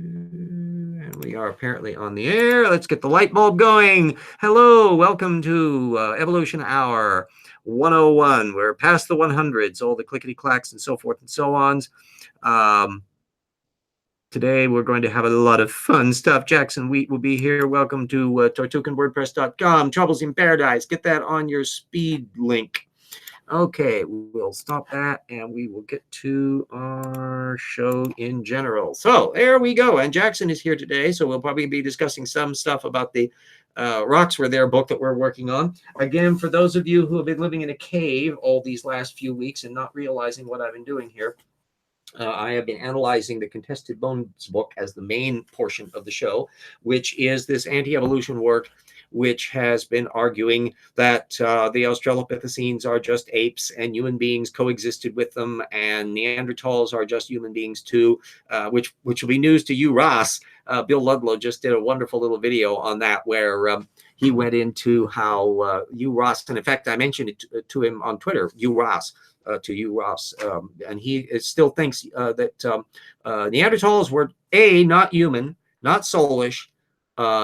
And we are apparently on the air. Let's get the light bulb going. Hello, welcome to Evolution Hour 101. We're past the 100s, all the clickety clacks and so forth and so on. Today we're going to have a lot of fun stuff. Jackson Wheat will be here. Welcome to tortucanwordpress.com. Troubles in Paradise. Get that on your speed link. Okay, we'll stop that and we will get to our show in general. So there we go. And Jackson is here today, so we'll probably be discussing some stuff about the Rocks Were There book that we're working on. Again, for those of you who have been living in a cave all these last few weeks and not realizing what I've been doing here, I have been analyzing the Contested Bones book as the main portion of the show, which is this anti-evolution work, which has been arguing that the Australopithecines are just apes and human beings coexisted with them, and Neanderthals are just human beings too, which will be news to you, Ross. Bill Ludlow just did a wonderful little video on that where he went into how you, Ross, and in fact, I mentioned it to him on Twitter, you, Ross, to you, Ross, and he still thinks that Neanderthals were not human, not soulish,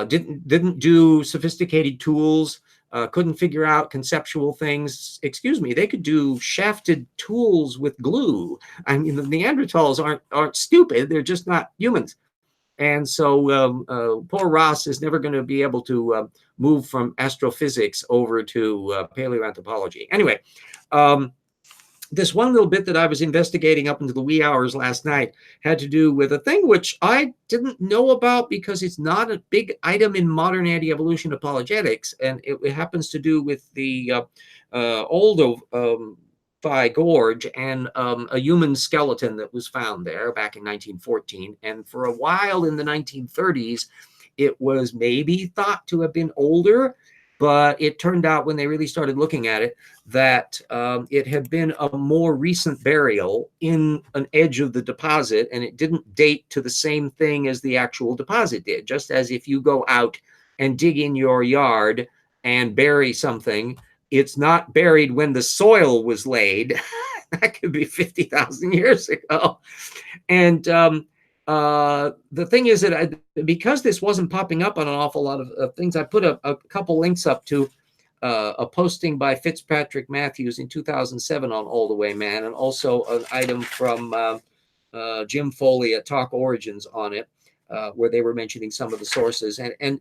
didn't do sophisticated tools, couldn't figure out conceptual things. Excuse me, they could do shafted tools with glue. I mean, the Neanderthals aren't stupid; they're just not humans. And so poor Ross is never going to be able to move from astrophysics over to paleoanthropology. Anyway. This one little bit that I was investigating up into the wee hours last night had to do with a thing which I didn't know about because it's not a big item in modern anti-evolution apologetics, and it happens to do with the Olduvai Gorge and a human skeleton that was found there back in 1914. And for a while in the 1930s, it was maybe thought to have been older, but it turned out when they really started looking at it that it had been a more recent burial in an edge of the deposit, and it didn't date to the same thing as the actual deposit did. Just as if you go out and dig in your yard and bury something, it's not buried when the soil was laid. That could be 50,000 years ago. And the thing is that because this wasn't popping up on an awful lot of things, I put a couple links up to a posting by Fitzpatrick Matthews in 2007 on Oldoway Man, and also an item from Jim Foley at Talk Origins on it, where they were mentioning some of the sources. And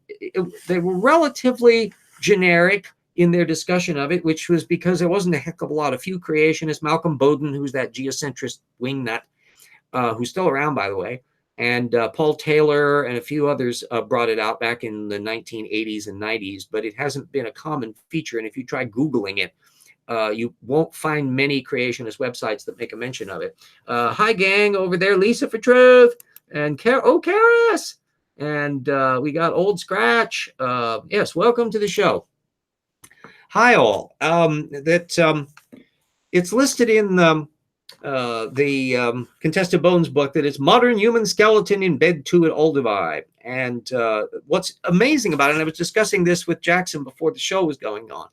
they were relatively generic in their discussion of it, which was because there wasn't a heck of a lot. A few creationists, Malcolm Bowden, who's that geocentrist wingnut, who's still around, by the way, and Paul Taylor and a few others brought it out back in the 1980s and 90s, but it hasn't been a common feature. And if you try Googling it, you won't find many creationist websites that make a mention of it. Hi, gang, over there, Lisa for Truth, and Karis, and we got Old Scratch. Yes, welcome to the show. Hi, all. It's listed in the Contested Bones book that it's modern human skeleton in bed 2 at Olduvai. And what's amazing about it, and I was discussing this with Jackson before the show was going on,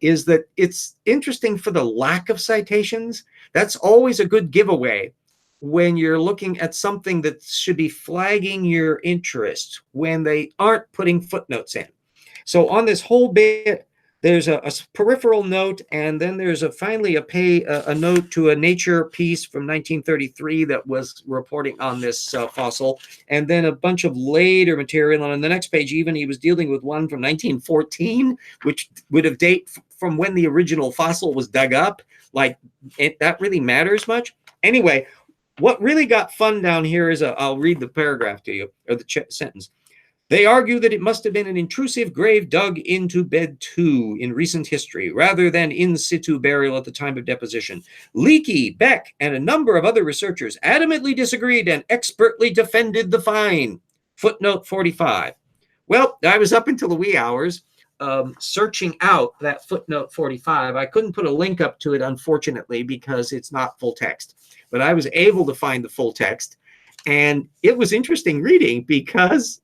is that it's interesting for the lack of citations. That's always a good giveaway when you're looking at something that should be flagging your interest when they aren't putting footnotes in. So on this whole bit, there's a peripheral note, and then there's finally a note to a Nature piece from 1933 that was reporting on this fossil, and then a bunch of later material. And on the next page, even he was dealing with one from 1914, which would have date from when the original fossil was dug up. Like, that really matters much. Anyway, what really got fun down here is I'll read the paragraph to you, or the sentence. They argue that it must have been an intrusive grave dug into bed 2 in recent history, rather than in situ burial at the time of deposition. Leakey, Beck, and a number of other researchers adamantly disagreed and expertly defended the find. Footnote 45. Well, I was up until the wee hours searching out that footnote 45. I couldn't put a link up to it, unfortunately, because it's not full text. But I was able to find the full text. And it was interesting reading because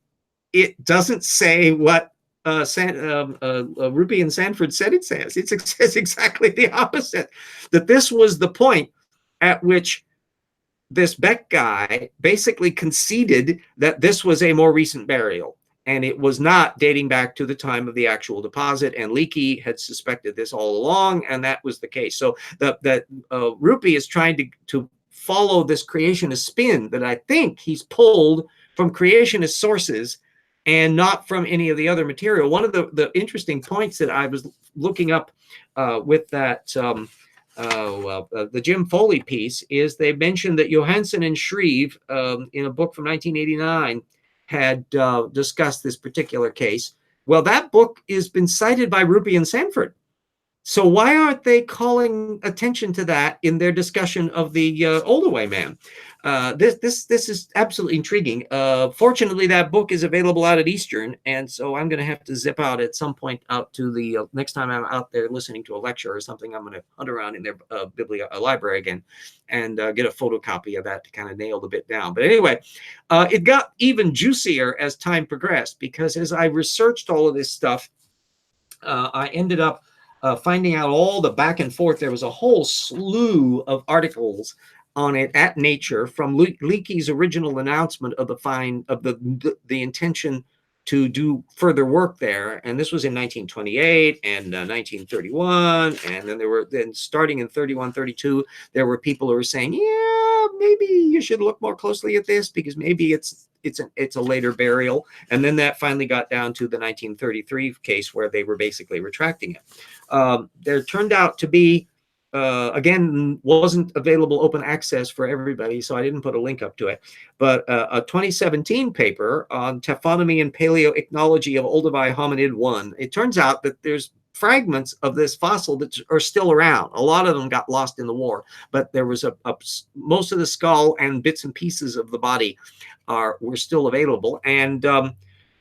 it doesn't say what Rupe and Sanford said it says. It says exactly the opposite, that this was the point at which this Beck guy basically conceded that this was a more recent burial, and it was not dating back to the time of the actual deposit. And Leakey had suspected this all along, and that was the case. So that Rupe is trying to follow this creationist spin that I think he's pulled from creationist sources and not from any of the other material. One of the interesting points that I was looking up with that the Jim Foley piece is they mentioned that Johansen and Shreve in a book from 1989 had discussed this particular case. Well, that book has been cited by Rupe and Sanford. So why aren't they calling attention to that in their discussion of the Oldoway Man? This is absolutely intriguing. Fortunately, that book is available out at Eastern, and so I'm going to have to zip out at some point out to the next time I'm out there listening to a lecture or something. I'm going to hunt around in their library again and get a photocopy of that to kind of nail the bit down. But anyway, it got even juicier as time progressed, because as I researched all of this stuff, I ended up finding out all the back and forth. There was a whole slew of articles on it at Nature, from Leakey's original announcement of the intention to do further work there, and this was in 1928 and 1931, and then starting in 31, 32, there were people who were saying, yeah, maybe you should look more closely at this because maybe it's a later burial. And then that finally got down to the 1933 case where they were basically retracting it. There turned out to be, again, wasn't available open access for everybody, so I didn't put a link up to it, but a 2017 paper on taphonomy and paleoichnology of Olduvai hominid 1. It turns out that there's fragments of this fossil that are still around. A lot of them got lost in the war, but there was most of the skull and bits and pieces of the body were still available. And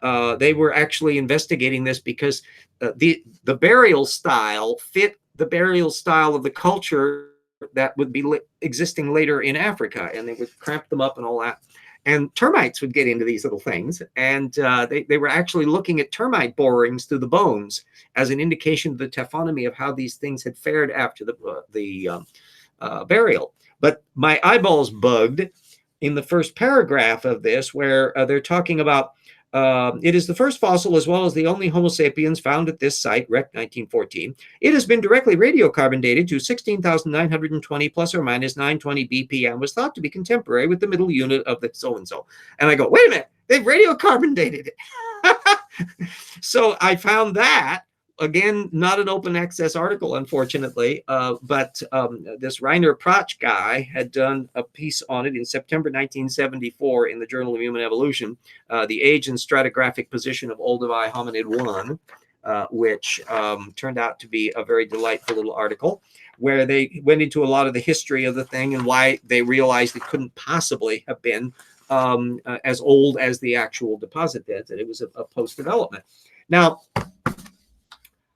they were actually investigating this because the burial style fit the burial style of the culture that would be existing later in Africa, and they would cramp them up and all that. And termites would get into these little things, and they were actually looking at termite borings through the bones as an indication of the taphonomy of how these things had fared after the burial. But my eyeballs bugged in the first paragraph of this, where they're talking about it is the first fossil as well as the only Homo sapiens found at this site, Rec 1914. It has been directly radiocarbon dated to 16,920 plus or minus 920 BP and was thought to be contemporary with the middle unit of the so-and-so. And I go, wait a minute, they've radiocarbon dated it. So I found that. Again, not an open access article, unfortunately, but this Rainer Protsch guy had done a piece on it in September 1974 in the Journal of Human Evolution, the age and stratigraphic position of Olduvai hominid 1, which turned out to be a very delightful little article, where they went into a lot of the history of the thing and why they realized it couldn't possibly have been as old as the actual deposit did, that it was a post-development. Now,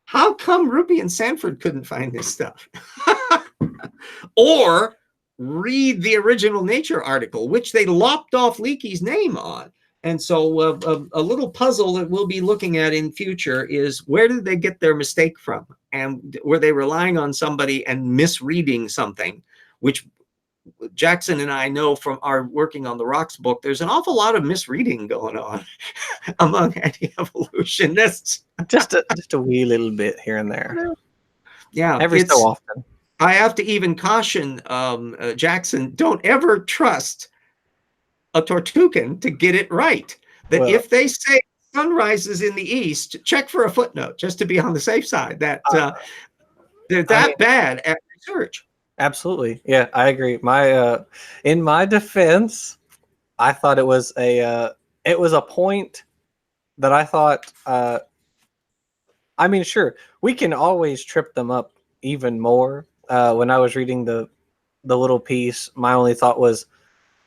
how come Rupe and Sanford couldn't find this stuff? Or read the original Nature article, which they lopped off Leakey's name on. And so a little puzzle that we'll be looking at in future is, where did they get their mistake from? And were they relying on somebody and misreading something, which Jackson and I know from our working on the Rocks book, there's an awful lot of misreading going on among anti-evolutionists. Just a wee little bit here and there. Yeah. Every so often. I have to even caution Jackson, don't ever trust a Tortugan to get it right. That if they say sun rises in the east, check for a footnote, just to be on the safe side, that they're that bad at research. Absolutely. Yeah, I agree. In my defense, I thought it was a point that I thought, I mean, sure, we can always trip them up even more. When I was reading the little piece, my only thought was,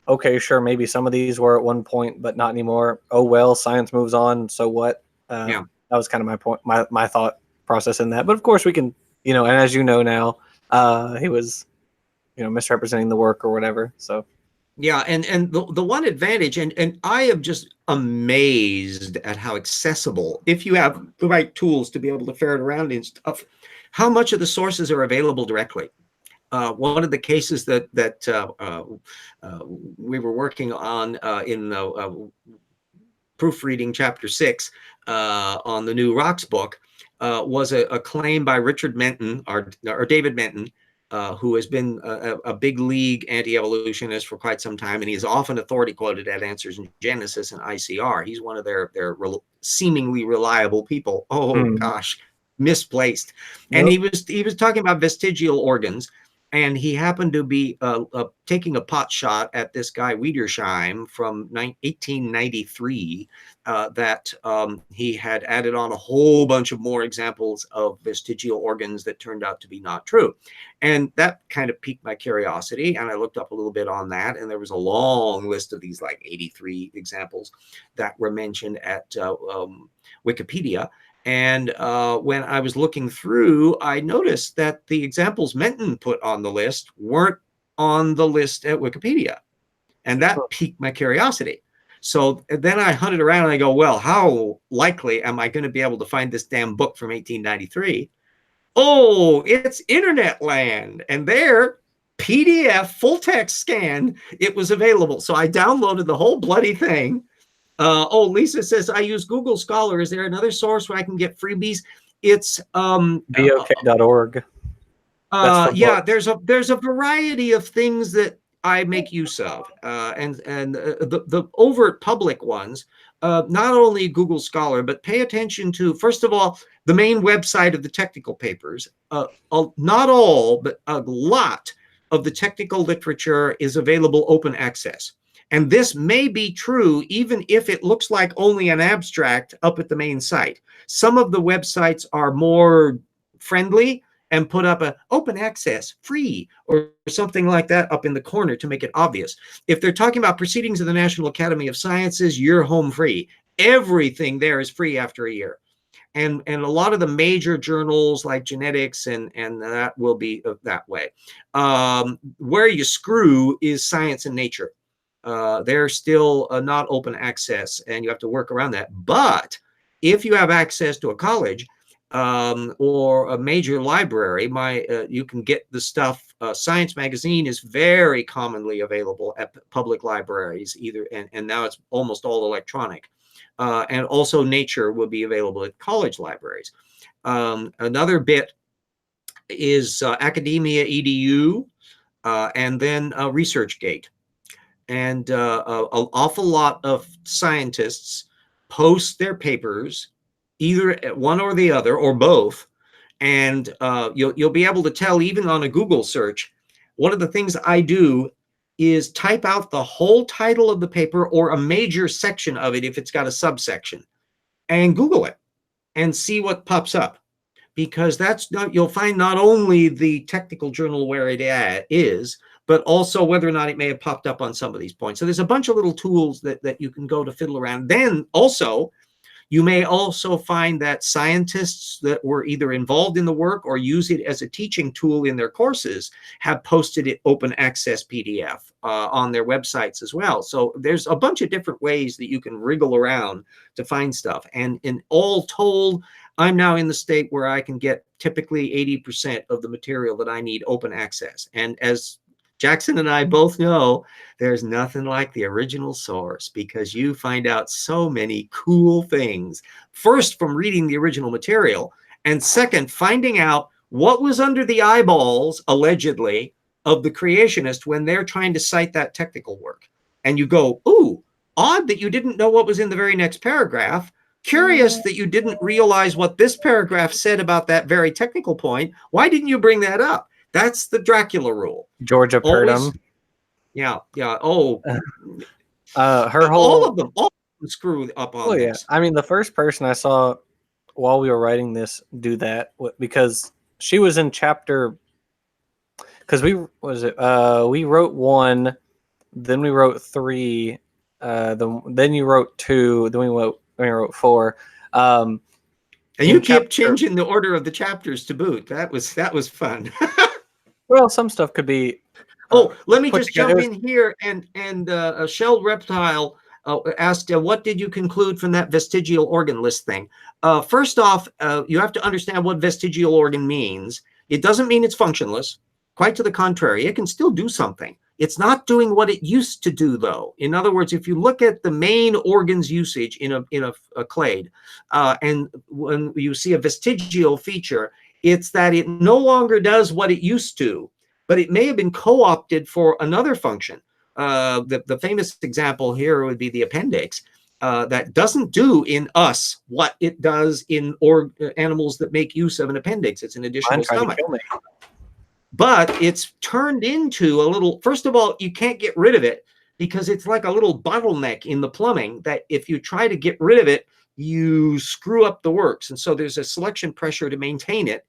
okay, sure, maybe some of these were at one point, but not anymore. Oh, well, science moves on. So what? That was kind of my point, my thought process in that. But of course we can, and as you know now, he was, misrepresenting the work or whatever. So. Yeah, and the one advantage, and I am just amazed at how accessible, if you have the right tools to be able to ferret around and stuff, how much of the sources are available directly. One of the cases that we were working on in proofreading chapter 6 on the new Rocks book was a claim by Richard Menton or David Menton, who has been a big league anti-evolutionist for quite some time, and he is often authority quoted at Answers in Genesis and ICR. He's one of their seemingly reliable people. Oh gosh, misplaced. And he was talking about vestigial organs, and he happened to be taking a pot shot at this guy Wiedersheim from 1893, that he had added on a whole bunch of more examples of vestigial organs that turned out to be not true. And that kind of piqued my curiosity, and I looked up a little bit on that, and there was a long list of these like 83 examples that were mentioned at Wikipedia. And when I was looking through, I noticed that the examples Menton put on the list weren't on the list at Wikipedia. And that piqued my curiosity. So then I hunted around and I go, well, how likely am I going to be able to find this damn book from 1893? Oh, it's internet land. And there, PDF, full text scan, it was available. So I downloaded the whole bloody thing. Lisa says, I use Google Scholar. Is there another source where I can get freebies? It's BOK.org. Yeah, there's a variety of things that I make use of, and the overt public ones, not only Google Scholar, but pay attention to, first of all, the main website of the technical papers. Not all, but a lot of the technical literature is available open access. And this may be true even if it looks like only an abstract up at the main site. Some of the websites are more friendly and put up a open access, free, or something like that up in the corner to make it obvious. If they're talking about Proceedings of the National Academy of Sciences, you're home free. Everything there is free after a year. And a lot of the major journals like Genetics and that will be that way. Where you screw is Science and Nature. They're still not open access, and you have to work around that. But if you have access to a college or a major library, you can get the stuff. Science Magazine is very commonly available at public libraries, and now it's almost all electronic. And also Nature will be available at college libraries. Another bit is Academia EDU, and then ResearchGate. And an awful lot of scientists post their papers, either one or the other, or both. And you'll be able to tell even on a Google search. One of the things I do is type out the whole title of the paper or a major section of it if it's got a subsection, and Google it and see what pops up. Because you'll find not only the technical journal where it is, but also whether or not it may have popped up on some of these points. So there's a bunch of little tools that you can go to fiddle around. Then also, you may also find that scientists that were either involved in the work or use it as a teaching tool in their courses have posted it open access PDF on their websites as well. So there's a bunch of different ways that you can wriggle around to find stuff. And in all told, I'm now in the state where I can get typically 80% of the material that I need open access. And as Jackson and I both know, there's nothing like the original source, because you find out so many cool things. First, from reading the original material, and second, finding out what was under the eyeballs, allegedly, of the creationist when they're trying to cite that technical work. And you go, ooh, odd that you didn't know what was in the very next paragraph. Curious that you didn't realize what this paragraph said about that very technical point. Why didn't you bring that up? That's the Dracula rule. Georgia Purdom. Yeah. Oh, her all of them screw up on this. I mean, the first person I saw while we were writing this do that, because she was in chapter. Because we wrote 1, then we wrote 3, then you wrote 2, then we wrote 4. And you kept changing the order of the chapters to boot. That was fun. Well, some stuff could be. Let me just jump in here. And a shelled reptile asked, what did you conclude from that vestigial organ list thing? First off, you have to understand what vestigial organ means. It doesn't mean it's functionless. Quite to the contrary, it can still do something. It's not doing what it used to do, though. In other words, if you look at the main organs usage in a clade, and when you see a vestigial feature, it's that it no longer does what it used to, but it may have been co-opted for another function. The famous example here would be the appendix. That doesn't do in us what it does in animals that make use of an appendix. It's an additional stomach. But it's turned into a little, first of all, you can't get rid of it because it's like a little bottleneck in the plumbing that if you try to get rid of it, you screw up the works. And so there's a selection pressure to maintain it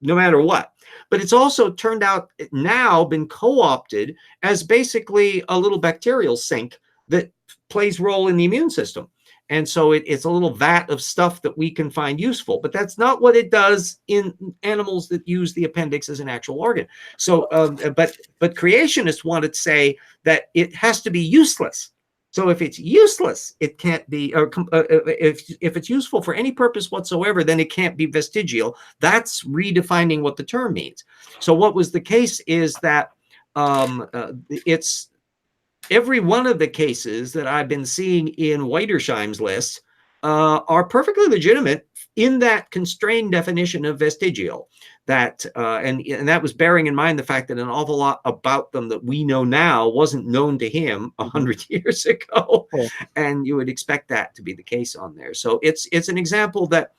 no matter what. But it's also turned out now been co-opted as basically a little bacterial sink that plays role in the immune system. And so it's a little vat of stuff that we can find useful, but that's not what it does in animals that use the appendix as an actual organ. So, but creationists want to say that it has to be useless. So if it's useless, it can't be, or if it's useful for any purpose whatsoever, then it can't be vestigial. That's redefining what the term means. So what was the case is that it's every one of the cases that I've been seeing in Weidersheim's list are perfectly legitimate in that constrained definition of vestigial. That and that was bearing in mind the fact that an awful lot about them that we know now wasn't known to him 100 years ago, and you would expect that to be the case on there. So it's an example that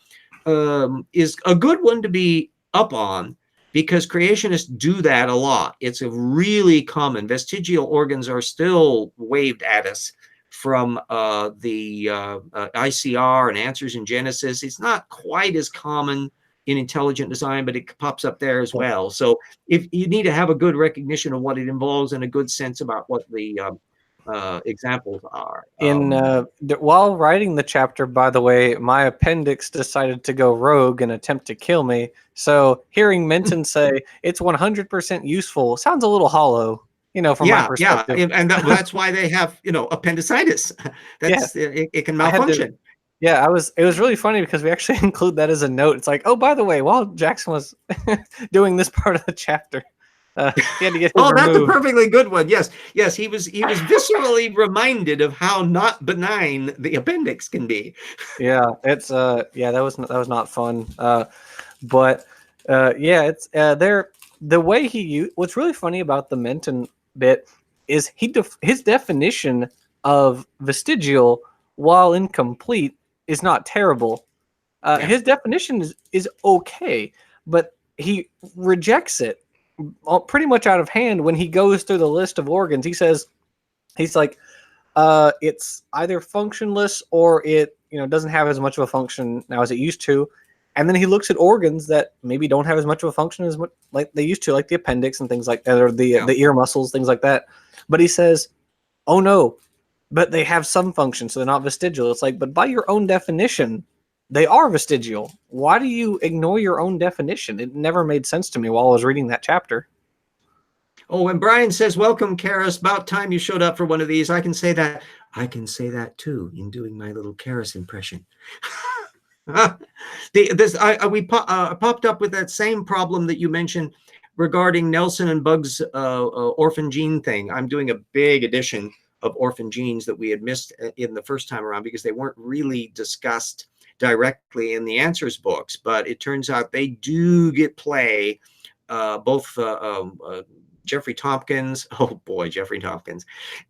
is a good one to be up on, because creationists do that a lot. It's a really common. Vestigial organs are still waved at us from the ICR and Answers in Genesis. It's not quite as common in intelligent design, but it pops up there as well. So if you need to have a good recognition of what it involves and a good sense about what the examples are. While writing the chapter, by the way, my appendix decided to go rogue and attempt to kill me. So hearing Minton say it's 100% useful sounds a little hollow, from my perspective. Yeah, and that's why they have, appendicitis. That's it can malfunction. It was really funny because we actually include that as a note. It's like, oh, by the way, while Jackson was doing this part of the chapter, he had to get his that's removed. a perfectly good one. Yes, he was viscerally reminded of how not benign the appendix can be. Yeah, it's that was not fun. It's the way he what's really funny about the Minton bit is his definition of vestigial, while incomplete, is not terrible. His definition is okay, but he rejects it pretty much out of hand when he goes through the list of organs. He's like, it's either functionless or it doesn't have as much of a function now as it used to. And then he looks at organs that maybe don't have as much of a function as like they used to, like the appendix and things like that, or the ear muscles, things like that. But he says, oh no, but they have some function, so they're not vestigial. It's like, but by your own definition, they are vestigial. Why do you ignore your own definition? It never made sense to me while I was reading that chapter. Oh, and Brian says, welcome, Karis. About time you showed up for one of these. I can say that too in doing my little Karis impression. We popped up with that same problem that you mentioned regarding Nelson and Bug's orphan gene thing. I'm doing a big edition of orphan genes that we had missed in the first time around because they weren't really discussed directly in the answers books, but it turns out they do get play. Both Jeffrey Tompkins,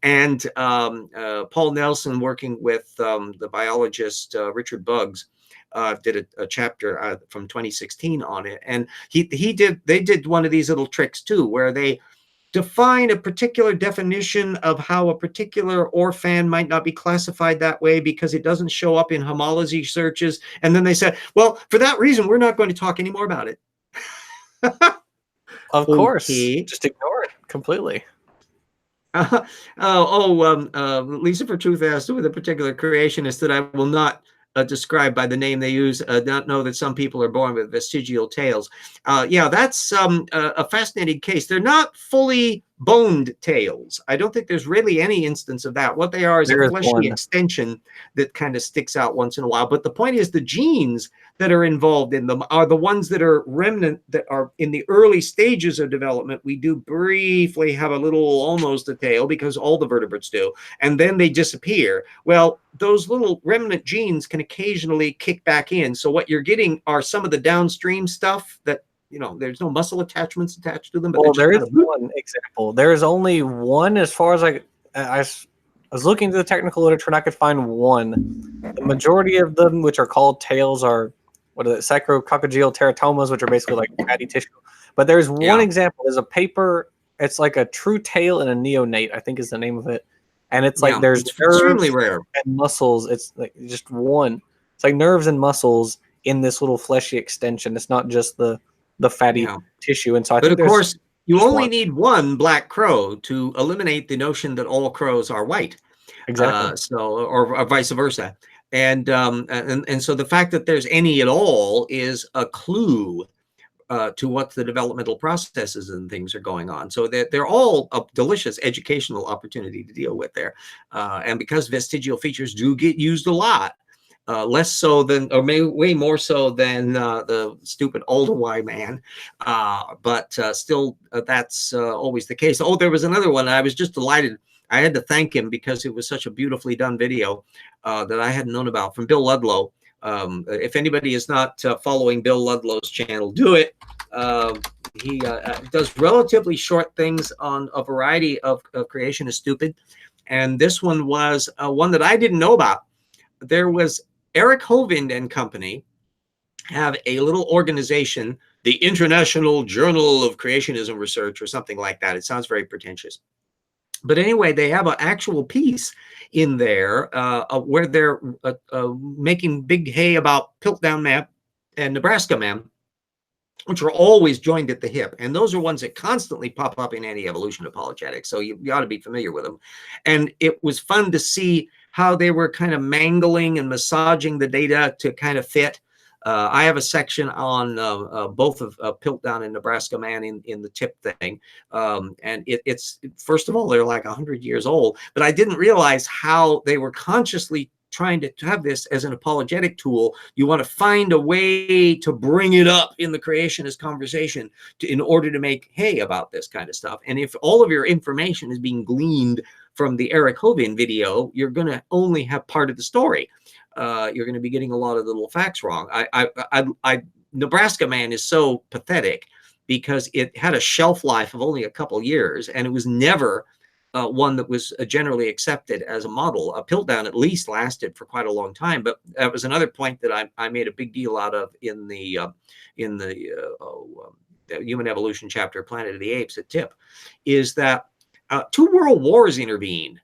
and Paul Nelson, working with the biologist Richard Buggs, did a chapter from 2016 on it, and they did one of these little tricks too, where they define a particular definition of how a particular orphan might not be classified that way because it doesn't show up in homology searches, and then they said, well, for that reason, we're not going to talk anymore about it. Of course, just ignore it completely. Lisa for Truth asked with a particular creationist that I will not describe by the name they use, not know that some people are born with vestigial tails. That's a fascinating case. They're not fully boned tails. I don't think there's really any instance of that. What they are is There a is fleshy one. extension that kind of sticks out once in a while. But the point is the genes that are involved in them are the ones that are remnant, that are in the early stages of development. We do briefly have a little, almost a tail, because all the vertebrates do, and then they disappear. Well, those little remnant genes can occasionally kick back in. So what you're getting are some of the downstream stuff that, you know, there's no muscle attachments attached to them, but Well, they're just there is kind of one example. There is only one, as far as I was looking through the technical literature, and I could find one. The majority of them, which are called tails, are what are they, sacrococcygeal teratomas, which are basically like fatty tissue. But there's one example. There's a paper. It's like a true tail in a neonate, I think is the name of it. And it's like there's it's extremely nerves rare. and muscles. It's like just one. It's like nerves and muscles in this little fleshy extension. It's not just the fatty tissue. And so I But think of there's course, you just only one. need one black crow to eliminate the notion that all crows are white. Exactly. So, or vice versa. And so the fact that there's any at all is a clue to what the developmental processes and things are going on. So they're all a delicious educational opportunity to deal with there. And because vestigial features do get used a lot, less so than, or way more so than the stupid Oldoway Man, but still that's always the case. Oh, there was another one. I was just delighted. I had to thank him because it was such a beautifully done video that I hadn't known about, from Bill Ludlow. If anybody is not following Bill Ludlow's channel, do it. He does relatively short things on a variety of creation is stupid. And this one was one that I didn't know about. There was Eric Hovind and company have a little organization, the International Journal of Creationism Research, or something like that. It sounds very pretentious. But anyway, they have an actual piece in there where they're making big hay about Piltdown Man and Nebraska Man, which are always joined at the hip. And those are ones that constantly pop up in anti-evolution apologetics. So you ought to be familiar with them. And it was fun to see how they were kind of mangling and massaging the data to kind of fit. I have a section on both of Piltdown and Nebraska Man in the tip thing. And it's, first of all, they're like 100 years old, but I didn't realize how they were consciously trying to have this as an apologetic tool. You want to find a way to bring it up in the creationist conversation in order to make hay about this kind of stuff. And if all of your information is being gleaned from the Eric Hovind video, you're going to only have part of the story. You're going to be getting a lot of the little facts wrong. Nebraska Man is so pathetic because it had a shelf life of only a couple years, and it was never one that was generally accepted as a model. Piltdown at least lasted for quite a long time, but that was another point that I made a big deal out of in the Human Evolution chapter, Planet of the Apes at TIP, is that 2 world wars intervened.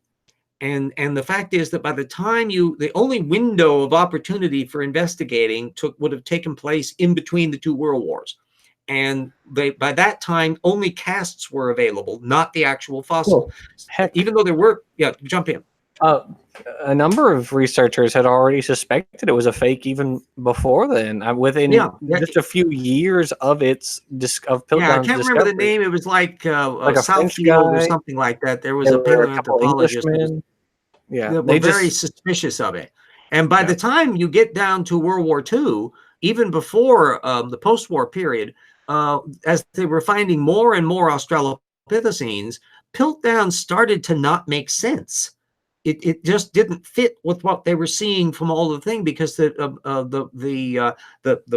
And the fact is that by the time the only window of opportunity for investigating would have taken place in between the 2 world wars. And by that time, only casts were available, not the actual fossil. Oh, heck. Even though there were, jump in. A number of researchers had already suspected it was a fake even before then. Within just a few years of Piltdown's discovery. I can't remember the name. It was like a Southfield or something like that. There was a paleoanthropologist. They were very suspicious of it. And by the time you get down to World War II, even before the post-war period, as they were finding more and more Australopithecines, Piltdown started to not make sense. It just didn't fit with what they were seeing from all the thing, because the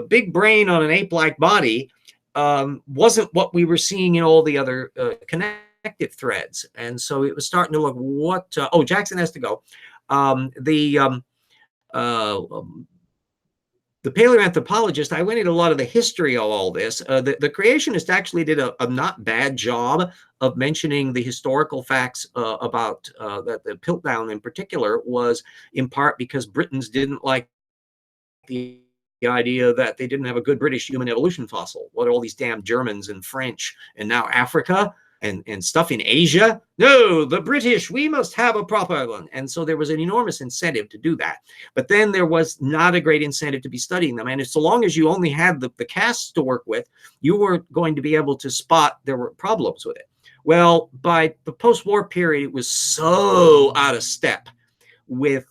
big brain on an ape-like body wasn't what we were seeing in all the other connective threads. And so it was starting to look Jackson has to go. The paleoanthropologist, I went into a lot of the history of all this. The creationist actually did a not bad job of mentioning the historical facts about that the Piltdown in particular was in part because Britons didn't like the idea that they didn't have a good British human evolution fossil. What are all these damn Germans and French and now Africa and stuff in Asia? No, the British, we must have a proper one. And so there was an enormous incentive to do that. But then there was not a great incentive to be studying them. And so long as you only had the casts to work with, you weren't going to be able to spot there were problems with it. Well, by the post-war period, it was so out of step with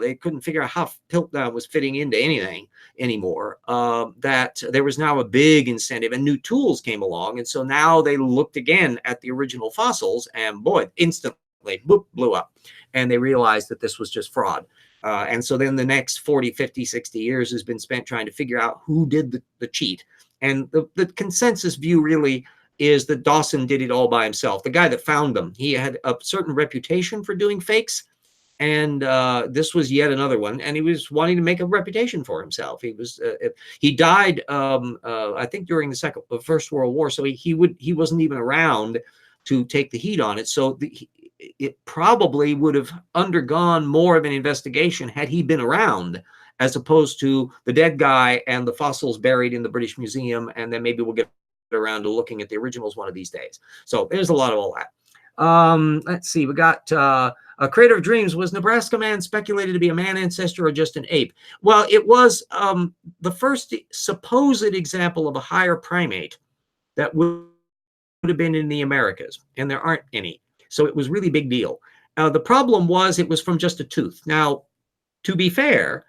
they couldn't figure out how Piltdown was fitting into anything anymore, that there was now a big incentive and new tools came along. And so now they looked again at the original fossils and boy, instantly boop, blew up. And they realized that this was just fraud. And so then the next 40, 50, 60 years has been spent trying to figure out who did the cheat. And the consensus view really is that Dawson did it all by himself. The guy that found them, he had a certain reputation for doing fakes. And this was yet another one, and he was wanting to make a reputation for himself. He died, I think, during the First World War, so he wasn't even around to take the heat on it. So it probably would have undergone more of an investigation had he been around, as opposed to the dead guy and the fossils buried in the British Museum, and then maybe we'll get around to looking at the originals one of these days. So there's a lot of all that. Let's see, we got Creator of Dreams. Was Nebraska Man speculated to be a man ancestor or just an ape? Well, it was the first supposed example of a higher primate that would have been in the Americas, and there aren't any. So it was really big deal. The problem was it was from just a tooth. Now, to be fair,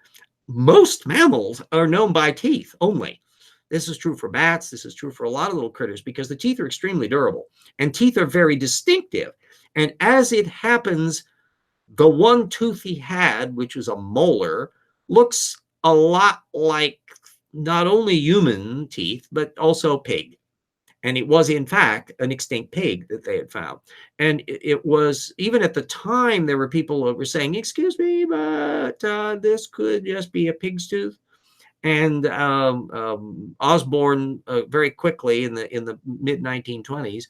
most mammals are known by teeth only. This is true for bats. This is true for a lot of little critters because the teeth are extremely durable and teeth are very distinctive. And as it happens, the one tooth he had, which was a molar, looks a lot like not only human teeth, but also pig. And it was, in fact, an extinct pig that they had found. And it was, even at the time, there were people who were saying, excuse me, but this could just be a pig's tooth. And Osborne very quickly in the mid 1920s,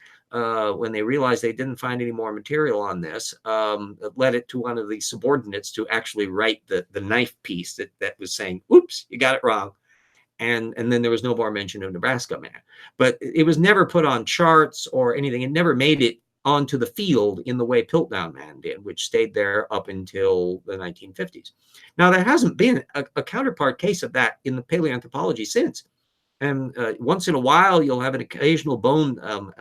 when they realized they didn't find any more material on this, led it to one of the subordinates to actually write the knife piece that was saying, "Oops, you got it wrong." And then there was no more mention of Nebraska Man, but it was never put on charts or anything. It never made it onto the field in the way Piltdown Man did, which stayed there up until the 1950s. Now, there hasn't been a counterpart case of that in the paleoanthropology since. And once in a while, you'll have an occasional bone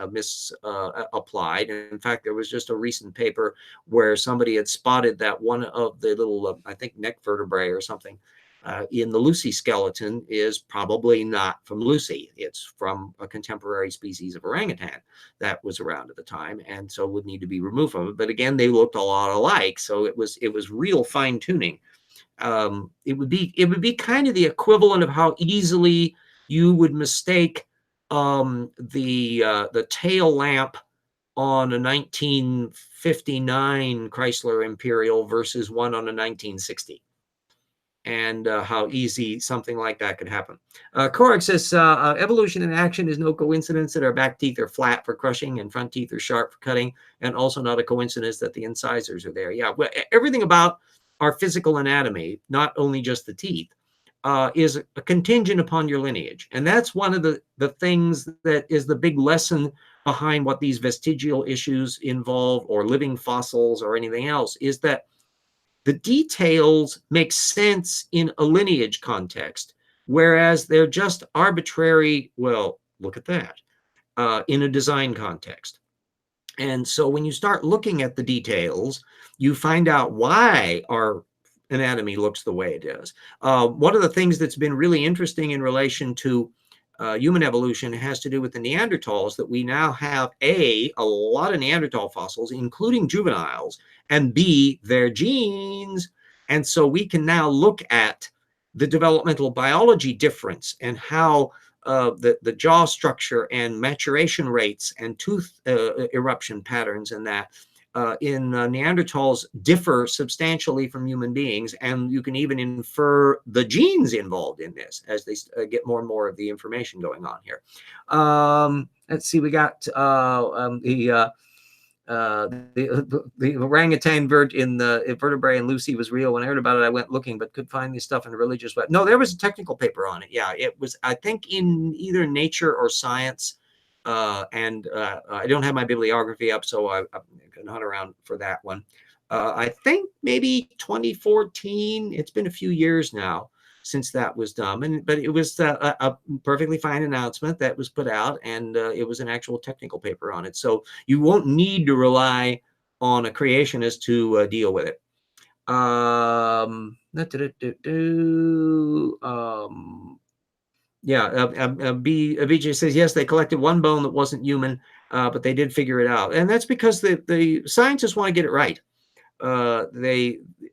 misapplied. In fact, there was just a recent paper where somebody had spotted that one of the little, I think, neck vertebrae or something in the Lucy skeleton is probably not from Lucy. It's from a contemporary species of orangutan that was around at the time, and so would need to be removed from it. But again, they looked a lot alike, so it was real fine tuning. It would be kind of the equivalent of how easily you would mistake the tail lamp on a 1959 Chrysler Imperial versus one on a 1960. And how easy something like that could happen. Korak says, evolution in action is no coincidence that our back teeth are flat for crushing and front teeth are sharp for cutting, and also not a coincidence that the incisors are there. Yeah, well, everything about our physical anatomy, not only just the teeth, is a contingent upon your lineage. And that's one of the things that is the big lesson behind what these vestigial issues involve, or living fossils or anything else, is that the details make sense in a lineage context, whereas they're just arbitrary, well, look at that, in a design context. And so when you start looking at the details, you find out why our anatomy looks the way it is. One of the things that's been really interesting in relation to human evolution has to do with the Neanderthals, that we now have a lot of Neanderthal fossils, including juveniles, and B, their genes. And so we can now look at the developmental biology difference and how the jaw structure and maturation rates and tooth eruption patterns and that in Neanderthals differ substantially from human beings. And you can even infer the genes involved in this as they get more and more of the information going on here. Let's see, we got the orangutan vert in the vertebrae and Lucy was real. When I heard about it, I went looking, but could find this stuff in a religious web. No, there was a technical paper on it. Yeah, it was, I think, in either Nature or Science. I don't have my bibliography up, so I can hunt around for that one. I think maybe 2014. It's been a few years now. since that was done. But it was a perfectly fine announcement that was put out, and it was an actual technical paper on it. So you won't need to rely on a creationist to deal with it. Yeah, BJ says, yes, they collected one bone that wasn't human, but they did figure it out. And that's because the scientists want to get it right.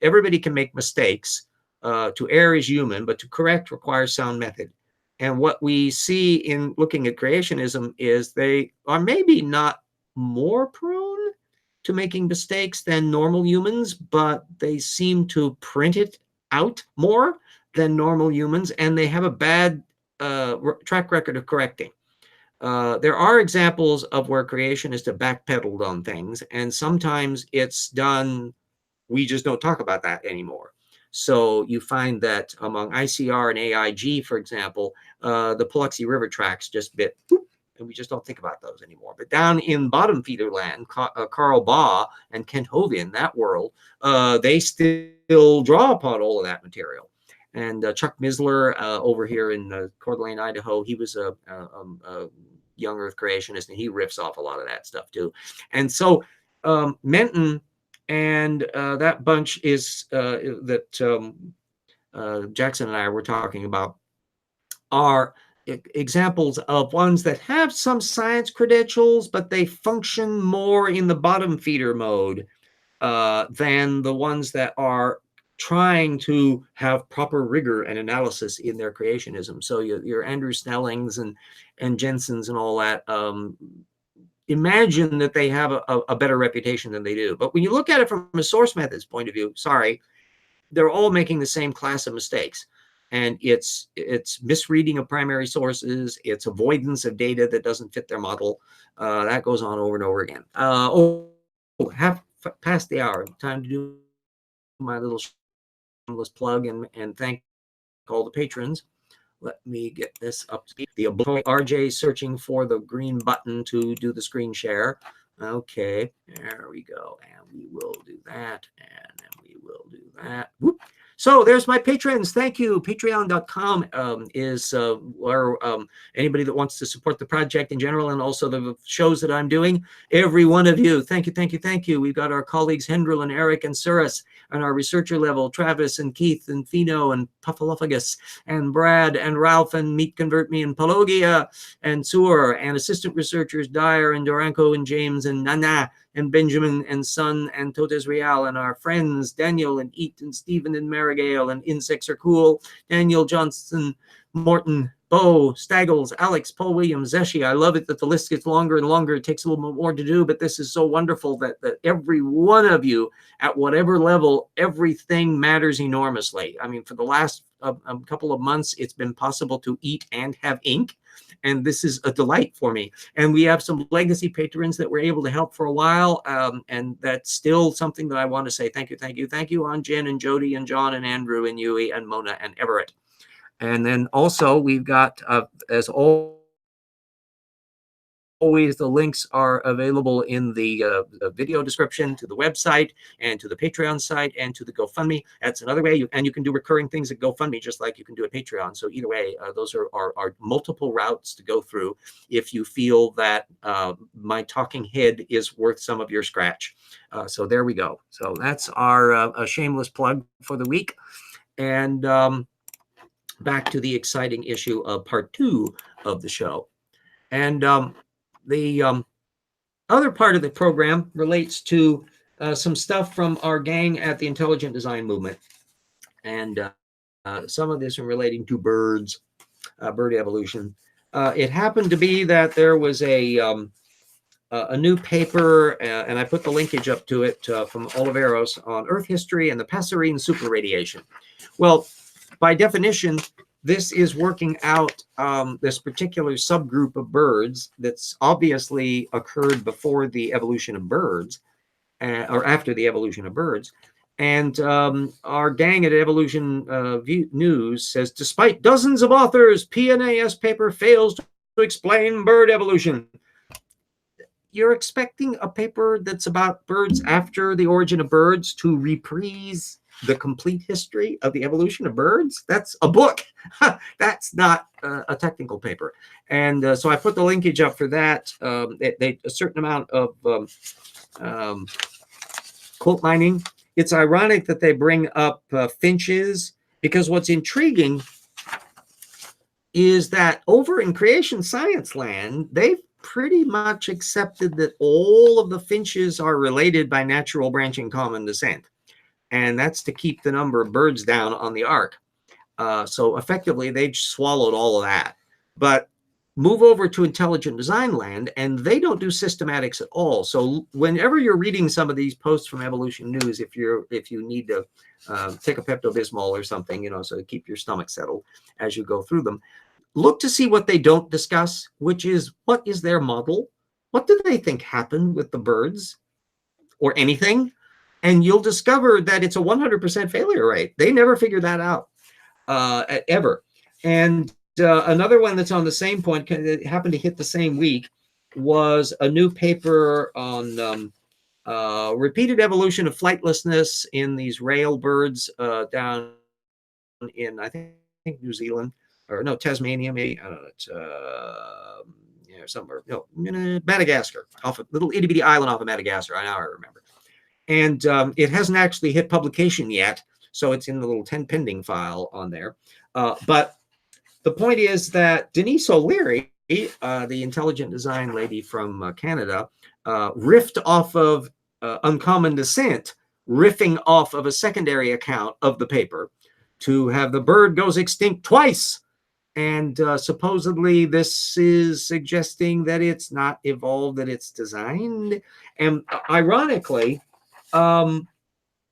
Everybody can make mistakes. To err is human, but to correct requires sound method. And what we see in looking at creationism is they are maybe not more prone to making mistakes than normal humans, but they seem to print it out more than normal humans, and they have a bad track record of correcting. There are examples of where creationists have backpedaled on things, and sometimes it's done, we just don't talk about that anymore. So you find that among ICR and AIG, for example, the Paluxy River tracks just bit, and we just don't think about those anymore. But down in bottom feeder land, Carl Baugh and Kent Hovind, that world, they still draw upon all of that material. And Chuck Misler over here in Coeur d'Alene, Idaho, he was a young Earth creationist, and he riffs off a lot of that stuff too. And so Menton and that bunch is that Jackson and I were talking about are examples of ones that have some science credentials, but they function more in the bottom feeder mode than the ones that are trying to have proper rigor and analysis in their creationism. So your Andrew Snellings and Jensens and all that, imagine that they have a better reputation than they do. But when you look at it from a source methods point of view, sorry, they're all making the same class of mistakes. And it's misreading of primary sources. It's avoidance of data that doesn't fit their model. That goes on over and over again. Half past the hour. Time to do my little shameless plug and thank all the patrons. Let me get this up to speed. The RJ searching for the green button to do the screen share. Okay, there we go. And we will do that. And then we will do that. Whoop. So there's my patrons. Thank you. Patreon.com is where anybody that wants to support the project in general and also the shows that I'm doing. Every one of you. Thank you, thank you, thank you. We've got our colleagues Hendril and Eric and Suris on our researcher level, Travis and Keith and Fino and Puffalophagus and Brad and Ralph and Meet Convert Me and Palogia and Sur and assistant researchers Dyer and Duranko and James and Nana and Benjamin and Son and Totes Real and our friends Daniel and Eat and Stephen and Marigale and Insects Are Cool, Daniel Johnson, Morton, Bo, Staggles, Alex, Paul Williams, Zeshi. I love it that the list gets longer and longer. It takes a little bit more to do, but this is so wonderful that every one of you at whatever level, everything matters enormously. I mean, for the last couple of months, it's been possible to eat and have ink. And this is a delight for me. And we have some legacy patrons that were able to help for a while. And that's still something that I want to say thank you, thank you, thank you on Jen and Jody and John and Andrew and Yui and Mona and Everett. And then also we've got, as always, the links are available in the video description to the website and to the Patreon site and to the GoFundMe. That's another way. And you can do recurring things at GoFundMe just like you can do at Patreon. So either way, those are multiple routes to go through if you feel that my talking head is worth some of your scratch. So there we go. So that's our a shameless plug for the week. And back to the exciting issue of part 2 of the show. And the other part of the program relates to some stuff from our gang at the Intelligent Design Movement. And some of this is relating to birds, bird evolution. It happened to be that there was a new paper, and I put the linkage up to it from Oliveros on Earth history and the Passerine superradiation. Well, by definition, this is working out this particular subgroup of birds that's obviously occurred before the evolution of birds, or after the evolution of birds. And our gang at Evolution News says, despite dozens of authors, PNAS paper fails to explain bird evolution. You're expecting a paper that's about birds after the origin of birds to reprise The Complete History of the Evolution of Birds. That's a book. That's not a technical paper. And so I put the linkage up for that. A certain amount of quote mining. It's ironic that they bring up finches, because what's intriguing is that over in creation science land, they've pretty much accepted that all of the finches are related by natural branching common descent. And that's to keep the number of birds down on the ark. So effectively, they've swallowed all of that. But move over to intelligent design land, and they don't do systematics at all. So whenever you're reading some of these posts from Evolution News, if you need to take a Pepto-Bismol or something, you know, so to keep your stomach settled as you go through them, look to see what they don't discuss, which is, what is their model? What do they think happened with the birds or anything? And you'll discover that it's a 100% failure rate. They never figure that out ever. And another one that's on the same point, it happened to hit the same week, was a new paper on repeated evolution of flightlessness in these rail birds down in, I think, New Zealand, or no, Tasmania, maybe. I don't know. It's somewhere, no, Madagascar, off a little itty bitty island off of Madagascar. I remember. And it hasn't actually hit publication yet, so it's in the little 10 pending file on there. But the point is that Denise O'Leary, the intelligent design lady from Canada, riffed off of Uncommon Descent, riffing off of a secondary account of the paper to have the bird goes extinct twice. And supposedly this is suggesting that it's not evolved, that it's designed. And ironically,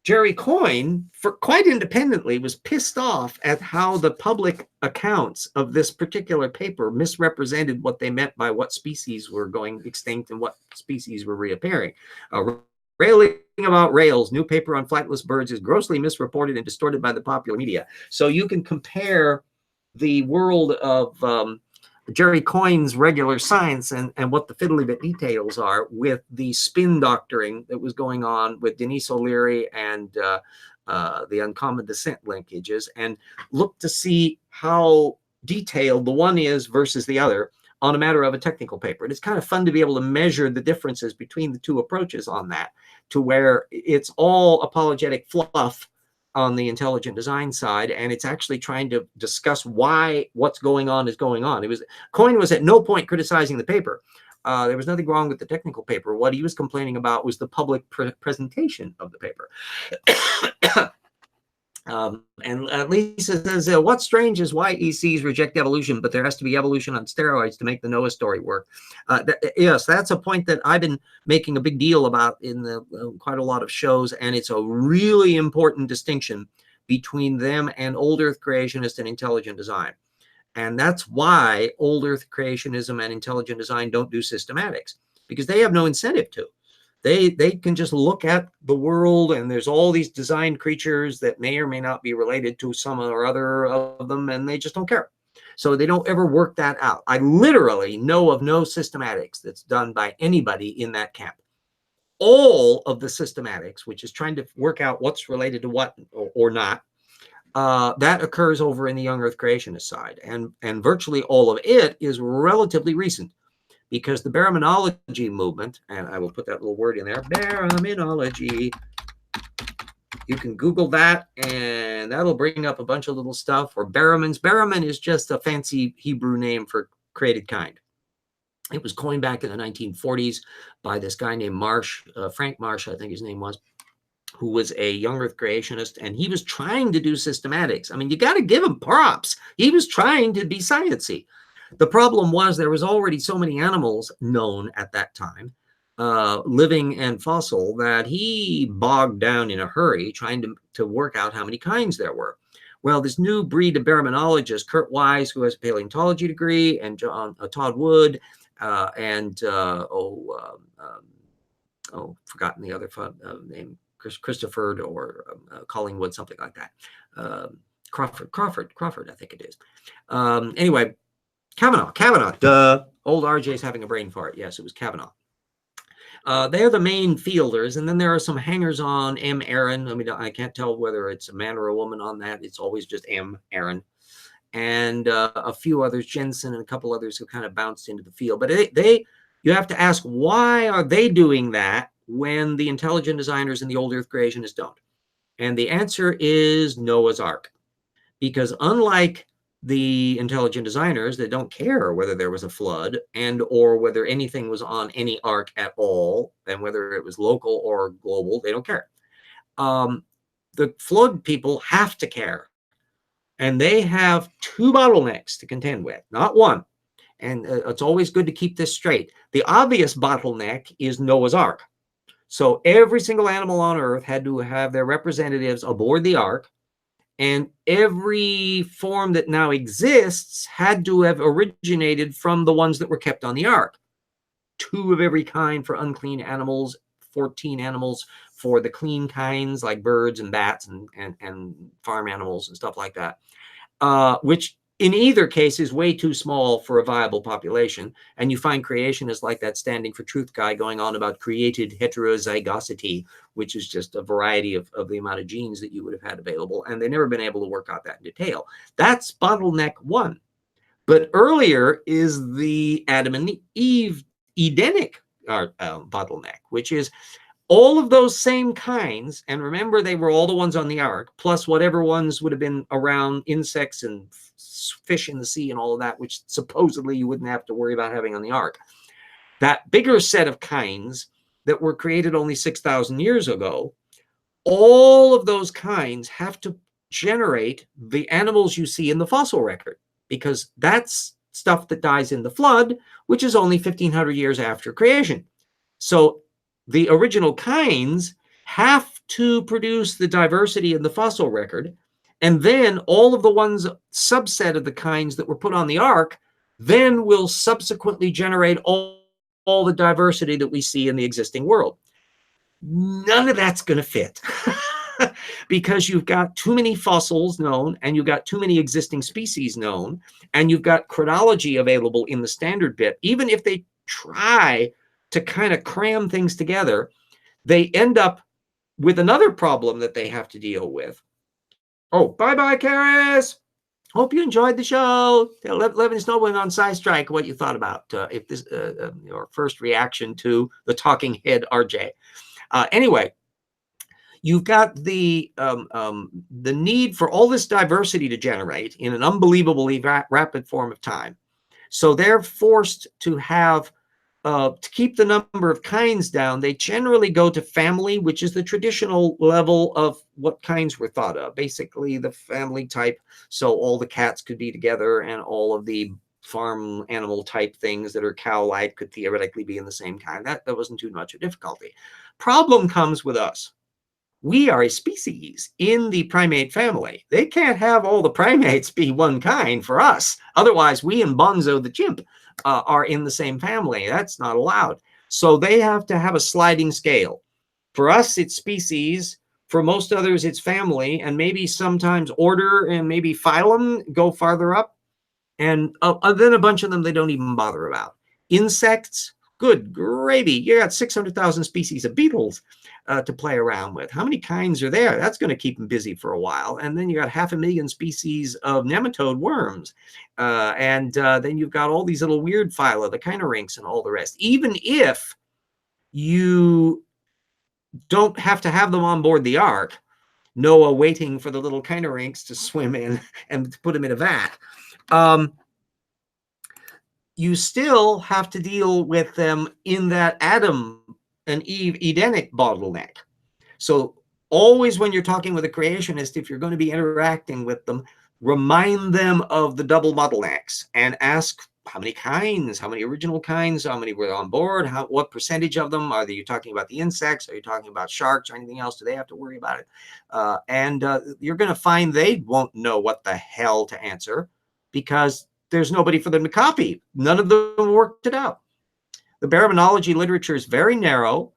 Jerry Coyne, for quite independently, was pissed off at how the public accounts of this particular paper misrepresented what they meant by what species were going extinct and what species were reappearing. Railing about rails, new paper on flightless birds, is grossly misreported and distorted by the popular media. So you can compare the world of Jerry Coyne's regular science and what the fiddly bit details are with the spin doctoring that was going on with Denise O'Leary and the Uncommon Descent linkages, and look to see how detailed the one is versus the other on a matter of a technical paper. And it's kind of fun to be able to measure the differences between the two approaches on that, to where it's all apologetic fluff on the intelligent design side, and it's actually trying to discuss why what's going on is going on. Coyne was at no point criticizing the paper. There was nothing wrong with the technical paper. What he was complaining about was the public presentation of the paper. And Lisa says, what's strange is why ECs reject evolution, but there has to be evolution on steroids to make the Noah story work. Yes, that's a point that I've been making a big deal about in quite a lot of shows, and it's a really important distinction between them and old Earth creationist and intelligent design. And that's why old Earth creationism and intelligent design don't do systematics, because they have no incentive to. They can just look at the world, and there's all these designed creatures that may or may not be related to some or other of them, and they just don't care. So they don't ever work that out. I literally know of no systematics that's done by anybody in that camp. All of the systematics, which is trying to work out what's related to what or not, that occurs over in the young Earth creationist side. And virtually all of it is relatively recent, because the baraminology movement, and I will put that little word in there, baraminology, you can Google that, and that'll bring up a bunch of little stuff. Or baramins. Baramin is just a fancy Hebrew name for created kind. It was coined back in the 1940s by this guy named Marsh, Frank Marsh, I think his name was, who was a young Earth creationist, and he was trying to do systematics. I mean, you got to give him props. He was trying to be sciencey. The problem was there was already so many animals known at that time, living and fossil, that he bogged down in a hurry trying to work out how many kinds there were. Well, this new breed of baraminologists, Kurt Wise, who has a paleontology degree, and Todd Wood, forgotten the other name, Christopher or Collingwood, something like that. Crawford, I think it is. Anyway, Kavanaugh, duh. Old RJ's having a brain fart. Yes, it was Kavanaugh. They're the main fielders, and then there are some hangers-on. M. Aaron. I mean, I can't tell whether it's a man or a woman on that. It's always just M. Aaron, and a few others, Jensen, and a couple others who kind of bounced into the field. But you have to ask, why are they doing that when the intelligent designers and the old Earth creationists don't? And the answer is Noah's Ark, because unlike the intelligent designers that don't care whether there was a flood and or whether anything was on any ark at all, and whether it was local or global, they don't care. The flood people have to care, and they have two bottlenecks to contend with, not one. And it's always good to keep this straight. The obvious bottleneck is Noah's Ark. So every single animal on Earth had to have their representatives aboard the ark, and every form that now exists had to have originated from the ones that were kept on the ark. 2 of every kind for unclean animals, 14 animals for the clean kinds like birds and bats and farm animals and stuff like that, which in either case is way too small for a viable population. And you find creationists like that Standing for Truth guy going on about created heterozygosity, which is just a variety of the amount of genes that you would have had available. And they've never been able to work out that in detail. That's bottleneck 1. But earlier is the Adam and Eve Edenic bottleneck, which is all of those same kinds. And remember, they were all the ones on the ark, plus whatever ones would have been around, insects and fish in the sea and all of that, which supposedly you wouldn't have to worry about having on the ark. That bigger set of kinds that were created only 6,000 years ago, all of those kinds have to generate the animals you see in the fossil record, because that's stuff that dies in the flood, which is only 1,500 years after creation. So the original kinds have to produce the diversity in the fossil record, and then all of the ones, subset of the kinds that were put on the ark, then will subsequently generate all the diversity that we see in the existing world. None of that's going to fit because you've got too many fossils known, and you've got too many existing species known, and you've got chronology available in the standard bit. Even if they try to kind of cram things together, they end up with another problem that they have to deal with. Oh, bye-bye, Karis. Hope you enjoyed the show. Let us know when on SciStrike what you thought about if this your first reaction to the talking head RJ. Anyway, you've got the need for all this diversity to generate in an unbelievably rapid form of time. So they're forced to have, to keep the number of kinds down, they generally go to family, which is the traditional level of what kinds were thought of. Basically, the family type, so all the cats could be together, and all of the farm animal type things that are cow-like could theoretically be in the same kind. That wasn't too much of difficulty. Problem comes with us. We are a species in the primate family. They can't have all the primates be one kind for us. Otherwise, we and Bonzo the chimp are in the same family. That's not allowed. So they have to have a sliding scale. For us, it's species. For most others, it's family, and maybe sometimes order and maybe phylum go farther up. And then a bunch of them they don't even bother about. Insects, good gravy. You got 600,000 species of beetles to play around with. How many kinds are there? That's going to keep them busy for a while. And then you got 500,000 species of nematode worms. And then you've got all these little weird phyla, the chinorynchs and all the rest. Even if you don't have to have them on board the ark, Noah waiting for the little chinorynchs to swim in and put them in a vat, you still have to deal with them in that Adam and Eve Edenic bottleneck. So always when you're talking with a creationist, if you're going to be interacting with them, remind them of the double bottlenecks and ask how many kinds, how many original kinds, how many were on board, what percentage of them, are you talking about the insects, are you talking about sharks or anything else, do they have to worry about it? And you're going to find they won't know what the hell to answer, because there's nobody for them to copy. None of them worked it out. The baraminology literature is very narrow.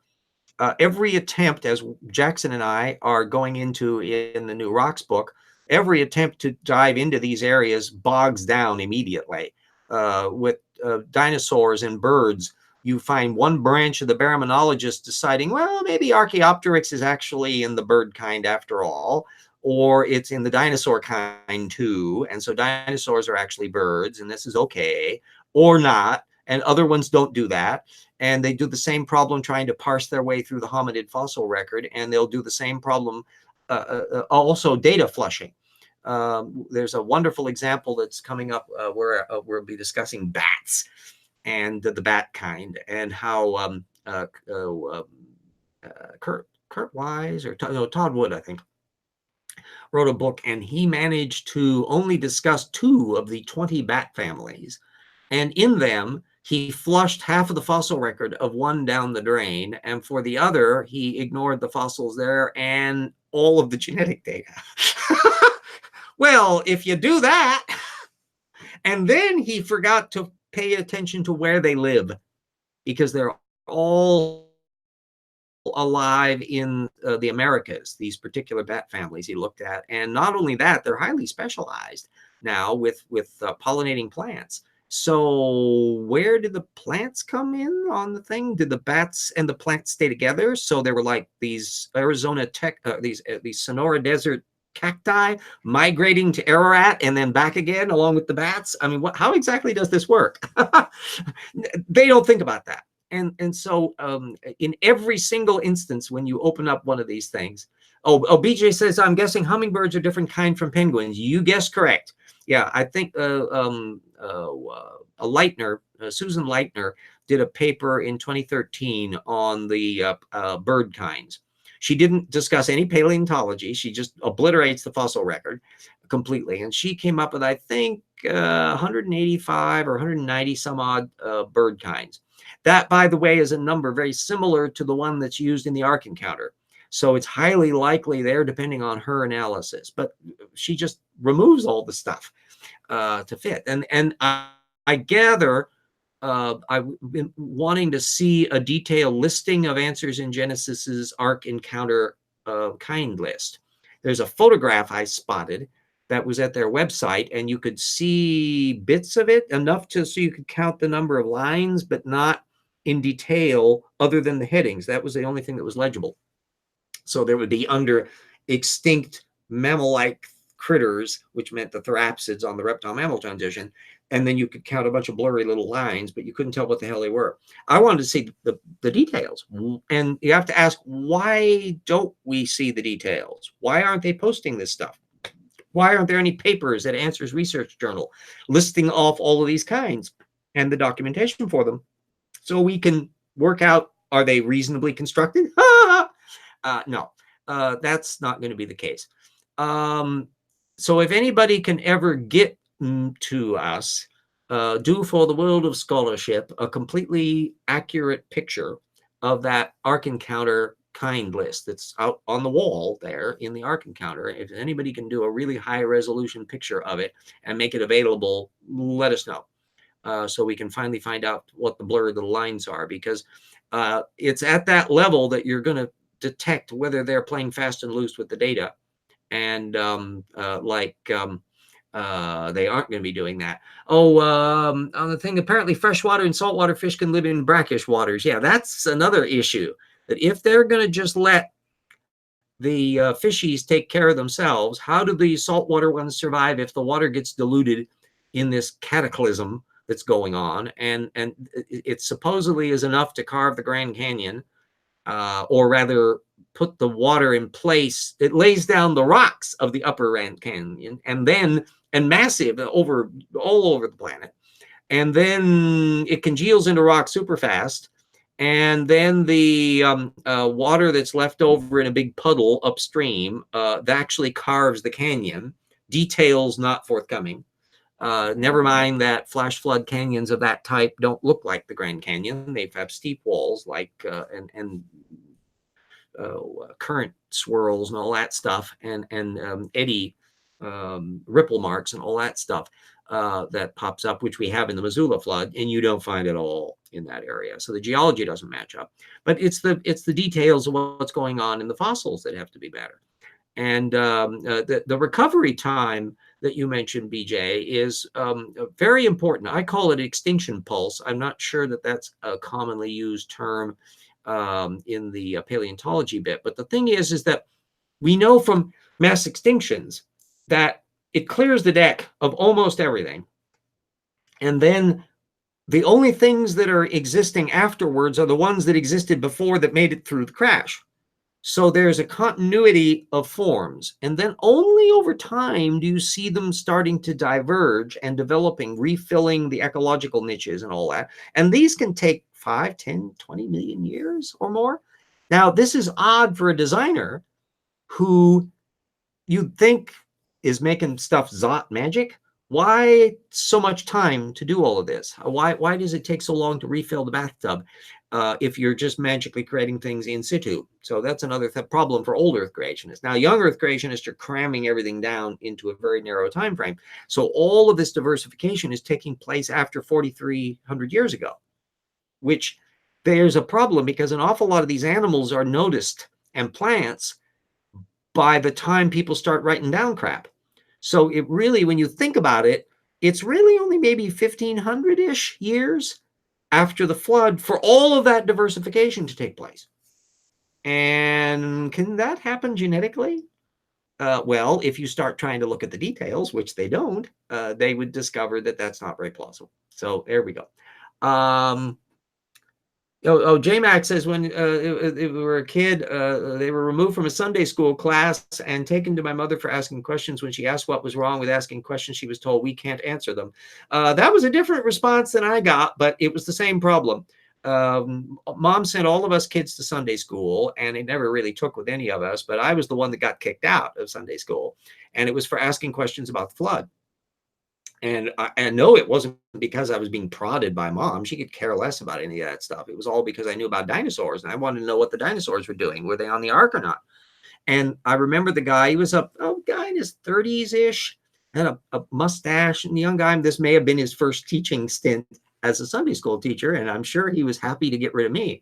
Every attempt, as Jackson and I are going into in the new Rocks book, every attempt to dive into these areas bogs down immediately. With dinosaurs and birds, you find one branch of the baraminologists deciding, well, maybe Archaeopteryx is actually in the bird kind after all, or it's in the dinosaur kind too. And so dinosaurs are actually birds, and this is okay, or not. And other ones don't do that. And they do the same problem trying to parse their way through the hominid fossil record, and they'll do the same problem also data flushing. There's a wonderful example that's coming up where we'll be discussing bats and the bat kind, and how Kurt Wise or Todd Wood, I think, wrote a book, and he managed to only discuss 2 of the 20 bat families. And in them, he flushed half of the fossil record of one down the drain. And for the other, he ignored the fossils there and all of the genetic data. Well, if you do that, and then he forgot to pay attention to where they live, because they're all alive in the Americas, these particular bat families he looked at. And not only that, they're highly specialized now with pollinating plants. So where did the plants come in on the thing? Did the bats and the plants stay together? So there were like these Arizona these Sonora Desert cacti migrating to Ararat and then back again along with the bats. I mean, how exactly does this work? They don't think about that. And so in every single instance, when you open up one of these things, BJ says, I'm guessing hummingbirds are different kind from penguins. You guessed correct. Yeah, I think Susan Leitner did a paper in 2013 on the bird kinds. She didn't discuss any paleontology. She just obliterates the fossil record completely. And she came up with, I think, 185 or 190 some odd bird kinds. That, by the way, is a number very similar to the one that's used in the Ark Encounter. So it's highly likely there, depending on her analysis. But she just removes all the stuff to fit. And I gather I've been wanting to see a detailed listing of answers in Genesis's Ark Encounter kind list. There's a photograph I spotted that was at their website, and you could see bits of it, enough so you could count the number of lines, but not in detail other than the headings. That was the only thing that was legible. So there would be under extinct mammal-like critters, which meant the therapsids on the reptile-mammal transition, and then you could count a bunch of blurry little lines, but you couldn't tell what the hell they were. I wanted to see the details. And you have to ask, why don't we see the details? Why aren't they posting this stuff? Why aren't there any papers at Answers Research Journal listing off all of these kinds and the documentation for them, so we can work out, are they reasonably constructed? No, that's not going to be the case. So if anybody can ever get to us, do for the world of scholarship a completely accurate picture of that Ark Encounter kind list that's out on the wall there in the Ark Encounter. If anybody can do a really high resolution picture of it and make it available, let us know. So we can finally find out what the blurred little lines are, because it's at that level that you're going to detect whether they're playing fast and loose with the data. And they aren't going to be doing that. On the thing, apparently freshwater and saltwater fish can live in brackish waters. Yeah, that's another issue, that if they're going to just let the fishies take care of themselves, how do the saltwater ones survive if the water gets diluted in this cataclysm that's going on? And it supposedly is enough to carve the Grand Canyon, or rather put the water in place. It lays down the rocks of the upper Grand Canyon, and massive all over the planet. And then it congeals into rock super fast. And then the water that's left over in a big puddle upstream that actually carves the canyon. Details not forthcoming. Never mind that flash flood canyons of that type don't look like the Grand Canyon. They have steep walls and current swirls and all that stuff, and eddy ripple marks and all that stuff that pops up, which we have in the Missoula flood, and you don't find it all in that area. So the geology doesn't match up, but it's the details of what's going on in the fossils that have to be better. And the recovery time that you mentioned, BJ, is very important. I call it extinction pulse. I'm not sure that that's a commonly used term in the paleontology bit. But the thing is that we know from mass extinctions that it clears the deck of almost everything. And then the only things that are existing afterwards are the ones that existed before that made it through the crash. So there's a continuity of forms. And then only over time do you see them starting to diverge and developing, refilling the ecological niches and all that. And these can take 5, 10, 20 million years or more. Now, this is odd for a designer who you'd think is making stuff Zot magic. Why so much time to do all of this? Why does it take so long to refill the bathtub if you're just magically creating things in situ? So that's another problem for old Earth creationists. Now, young Earth creationists are cramming everything down into a very narrow time frame. So all of this diversification is taking place after 4,300 years ago, which there's a problem because an awful lot of these animals are noticed and plants by the time people start writing down crap. So it really, when you think about it, it's really only maybe 1,500-ish years after the flood for all of that diversification to take place. And can that happen genetically? Well, if you start trying to look at the details, which they don't, they would discover that that's not very plausible. So there we go. J-Mac says when we were a kid, they were removed from a Sunday school class and taken to my mother for asking questions. When she asked what was wrong with asking questions, she was told we can't answer them. That was a different response than I got, but it was the same problem. Mom sent all of us kids to Sunday school, and it never really took with any of us, but I was the one that got kicked out of Sunday school, and it was for asking questions about the flood. And I know it wasn't because I was being prodded by Mom. She could care less about any of that stuff. It was all because I knew about dinosaurs, and I wanted to know what the dinosaurs were doing. Were they on the ark or not? And I remember the guy, he was a guy in his 30s-ish, had a mustache, and a young guy. This may have been his first teaching stint as a Sunday school teacher, and I'm sure he was happy to get rid of me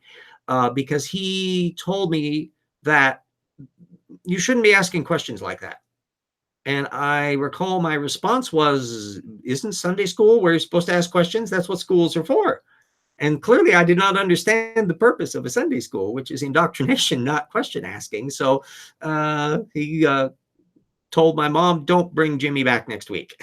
because he told me that you shouldn't be asking questions like that. And I recall my response was, isn't Sunday school where you're supposed to ask questions? That's what schools are for. And clearly I did not understand the purpose of a Sunday school, which is indoctrination, not question asking. So he told my mom, don't bring Jimmy back next week.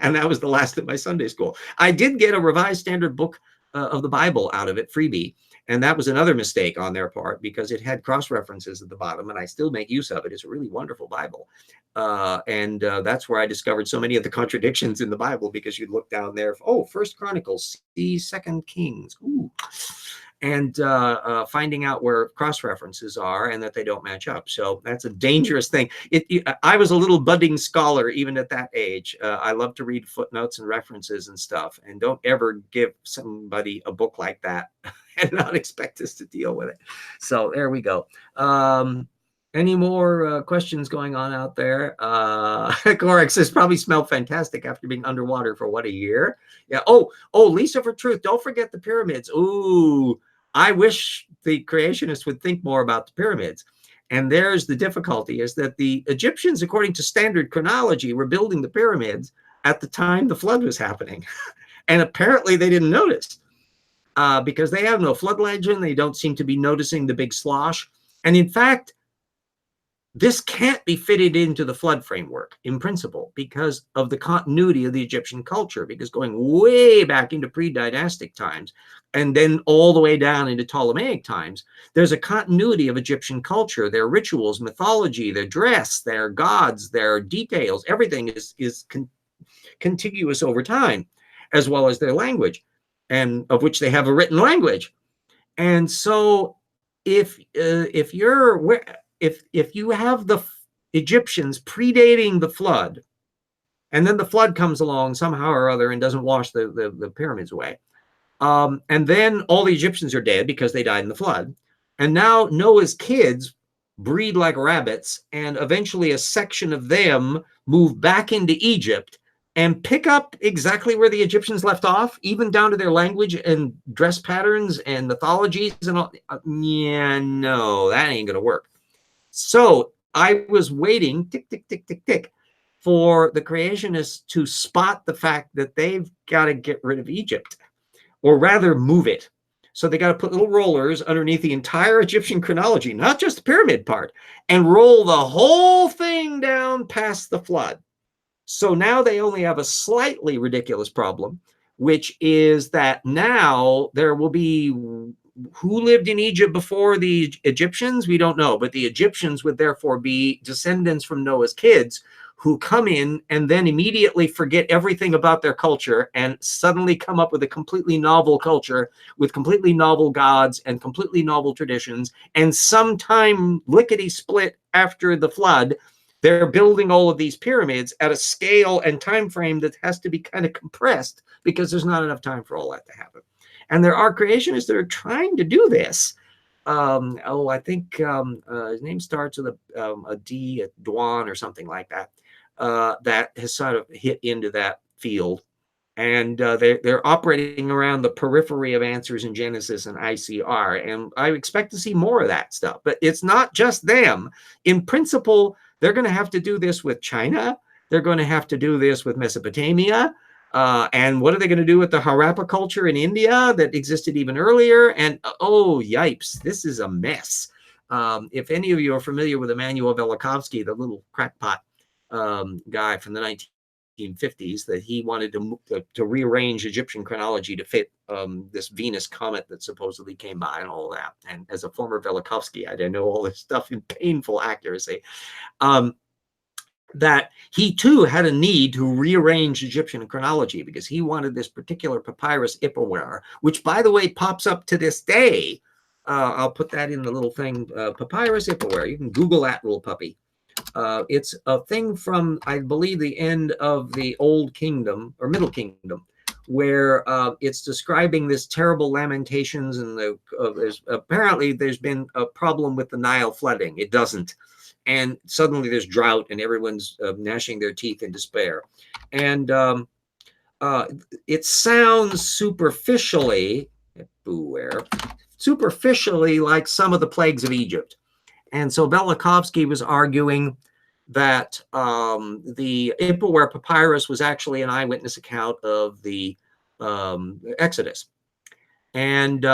And that was the last of my Sunday school. I did get a Revised Standard Book of the Bible out of it, freebie. And that was another mistake on their part because it had cross-references at the bottom, and I still make use of it. It's a really wonderful Bible. And that's where I discovered so many of the contradictions in the Bible, because you'd look down there, First Chronicles, see Second Kings, and finding out where cross-references are and that they don't match up. So that's a dangerous thing. I was a little budding scholar even at that age. I love to read footnotes and references and stuff, and don't ever give somebody a book like that and not expect us to deal with it. So there we go. Any more questions going on out there? Corix says probably smelled fantastic after being underwater for what, a year? Yeah. Lisa for Truth. Don't forget the pyramids. Ooh, I wish the creationists would think more about the pyramids. And there's the difficulty, is that the Egyptians, according to standard chronology, were building the pyramids at the time the flood was happening. And apparently they didn't notice because they have no flood legend. They don't seem to be noticing the big slosh. And in fact, this can't be fitted into the flood framework in principle because of the continuity of the Egyptian culture, because going way back into pre-dynastic times and then all the way down into Ptolemaic times, there's a continuity of Egyptian culture, their rituals, mythology, their dress, their gods, their details, everything is contiguous over time, as well as their language, and of which they have a written language. And so if you have the Egyptians predating the flood, and then the flood comes along somehow or other and doesn't wash the pyramids away, and then all the Egyptians are dead because they died in the flood, and now Noah's kids breed like rabbits, and eventually a section of them move back into Egypt and pick up exactly where the Egyptians left off, even down to their language and dress patterns and mythologies and all. Yeah, no, that ain't going to work. So I was waiting, tick, tick, tick, tick, tick, for the creationists to spot the fact that they've got to get rid of Egypt, or rather move it. So they got to put little rollers underneath the entire Egyptian chronology, not just the pyramid part, and roll the whole thing down past the flood. So now they only have a slightly ridiculous problem, which is that now there will be, who lived in Egypt before the Egyptians? We don't know, but the Egyptians would therefore be descendants from Noah's kids who come in and then immediately forget everything about their culture and suddenly come up with a completely novel culture with completely novel gods and completely novel traditions. And sometime lickety split after the flood, they're building all of these pyramids at a scale and time frame that has to be kind of compressed because there's not enough time for all that to happen. And there are creationists that are trying to do this. I think his name starts with a D, a Dwan or something like that. That has sort of hit into that field. And they're operating around the periphery of answers in Genesis and ICR. And I expect to see more of that stuff. But it's not just them. In principle, they're going to have to do this with China. They're going to have to do this with Mesopotamia. And what are they going to do with the Harappa culture in India that existed even earlier? And oh, yipes, this is a mess. If any of you are familiar with Immanuel Velikovsky, the little crackpot guy from the 1950s, that he wanted to rearrange Egyptian chronology to fit this Venus comet that supposedly came by and all that. And as a former Velikovsky, I know all this stuff in painful accuracy. That he too had a need to rearrange Egyptian chronology because he wanted this particular papyrus Ippaware, which, by the way, pops up to this day. I'll put that in the little thing, papyrus Ippaware. You can Google that little puppy. It's a thing from, I believe, the end of the Old Kingdom or Middle Kingdom, where it's describing this terrible lamentations and apparently there's been a problem with the Nile flooding. It doesn't. And suddenly there's drought and everyone's gnashing their teeth in despair. And it sounds superficially like some of the plagues of Egypt. And so Velikovsky was arguing that the Ippaware papyrus was actually an eyewitness account of the Exodus. And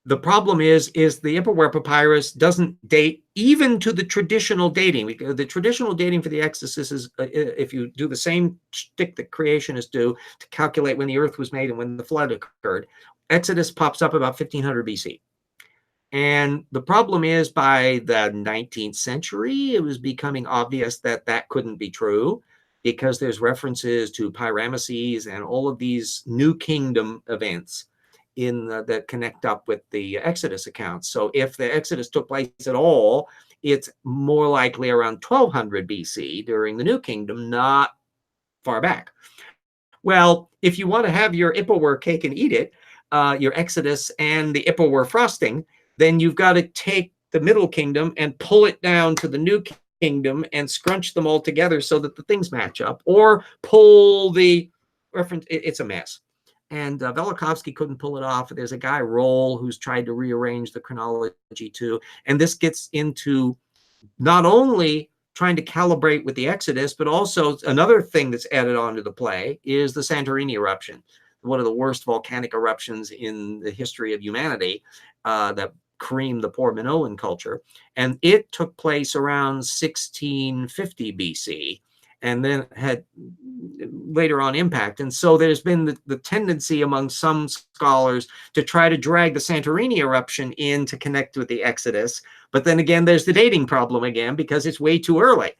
the problem is the Ippaware papyrus doesn't date even to the traditional dating. Because the traditional dating for the Exodus is, if you do the same shtick that creationists do to calculate when the earth was made and when the flood occurred, Exodus pops up about 1500 BC. And the problem is by the 19th century, it was becoming obvious that that couldn't be true because there's references to Pyrameses and all of these New Kingdom events that connect up with the Exodus accounts. So if the Exodus took place at all, it's more likely around 1200 BC during the New Kingdom, not far back. Well, if you want to have your Ippaware cake and eat it, your Exodus and the Ippaware frosting, then you've got to take the Middle Kingdom and pull it down to the New Kingdom and scrunch them all together so that the things match up, or pull the reference. It's a mess. And Velikovsky couldn't pull it off. There's a guy, Roll, who's tried to rearrange the chronology too. And this gets into not only trying to calibrate with the Exodus, but also another thing that's added onto the play is the Santorini eruption, one of the worst volcanic eruptions in the history of humanity that creamed the poor Minoan culture. And it took place around 1650 BC. And then had later on impact. And so there's been the tendency among some scholars to try to drag the Santorini eruption in to connect with the Exodus. But then again, there's the dating problem again, because it's way too early.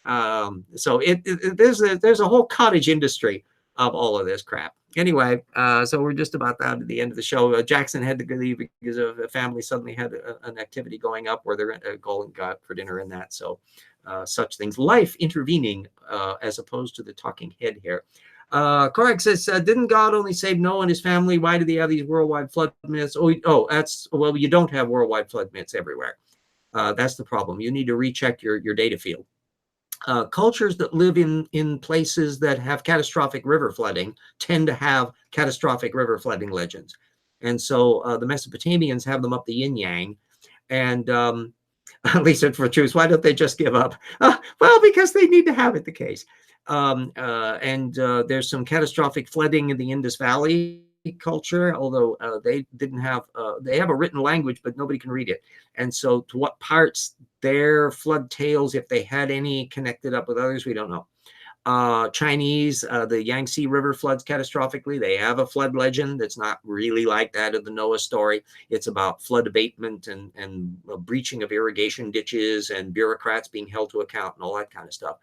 So there's a whole cottage industry of all of this crap. Anyway, so we're just about down to the end of the show. Jackson had to leave because of the family suddenly had an activity going up where they're going out for dinner and that. So such things, life intervening as opposed to the talking head here. Korak says, didn't God only save Noah and his family? Why do they have these worldwide flood myths? Well, you don't have worldwide flood myths everywhere. That's the problem. You need to recheck your data field. Cultures that live in places that have catastrophic river flooding tend to have catastrophic river flooding legends. And so the Mesopotamians have them up the yin yang. And Lisa for Truth, why don't they just give up? Well, because they need to have it the case. There's some catastrophic flooding in the Indus Valley culture, although they didn't have, they have a written language, but nobody can read it. And so to what parts their flood tales, if they had any, connected up with others, we don't know. Chinese, the Yangtze River floods catastrophically. They have a flood legend that's not really like that of the Noah story. It's about flood abatement and breaching of irrigation ditches and bureaucrats being held to account and all that kind of stuff.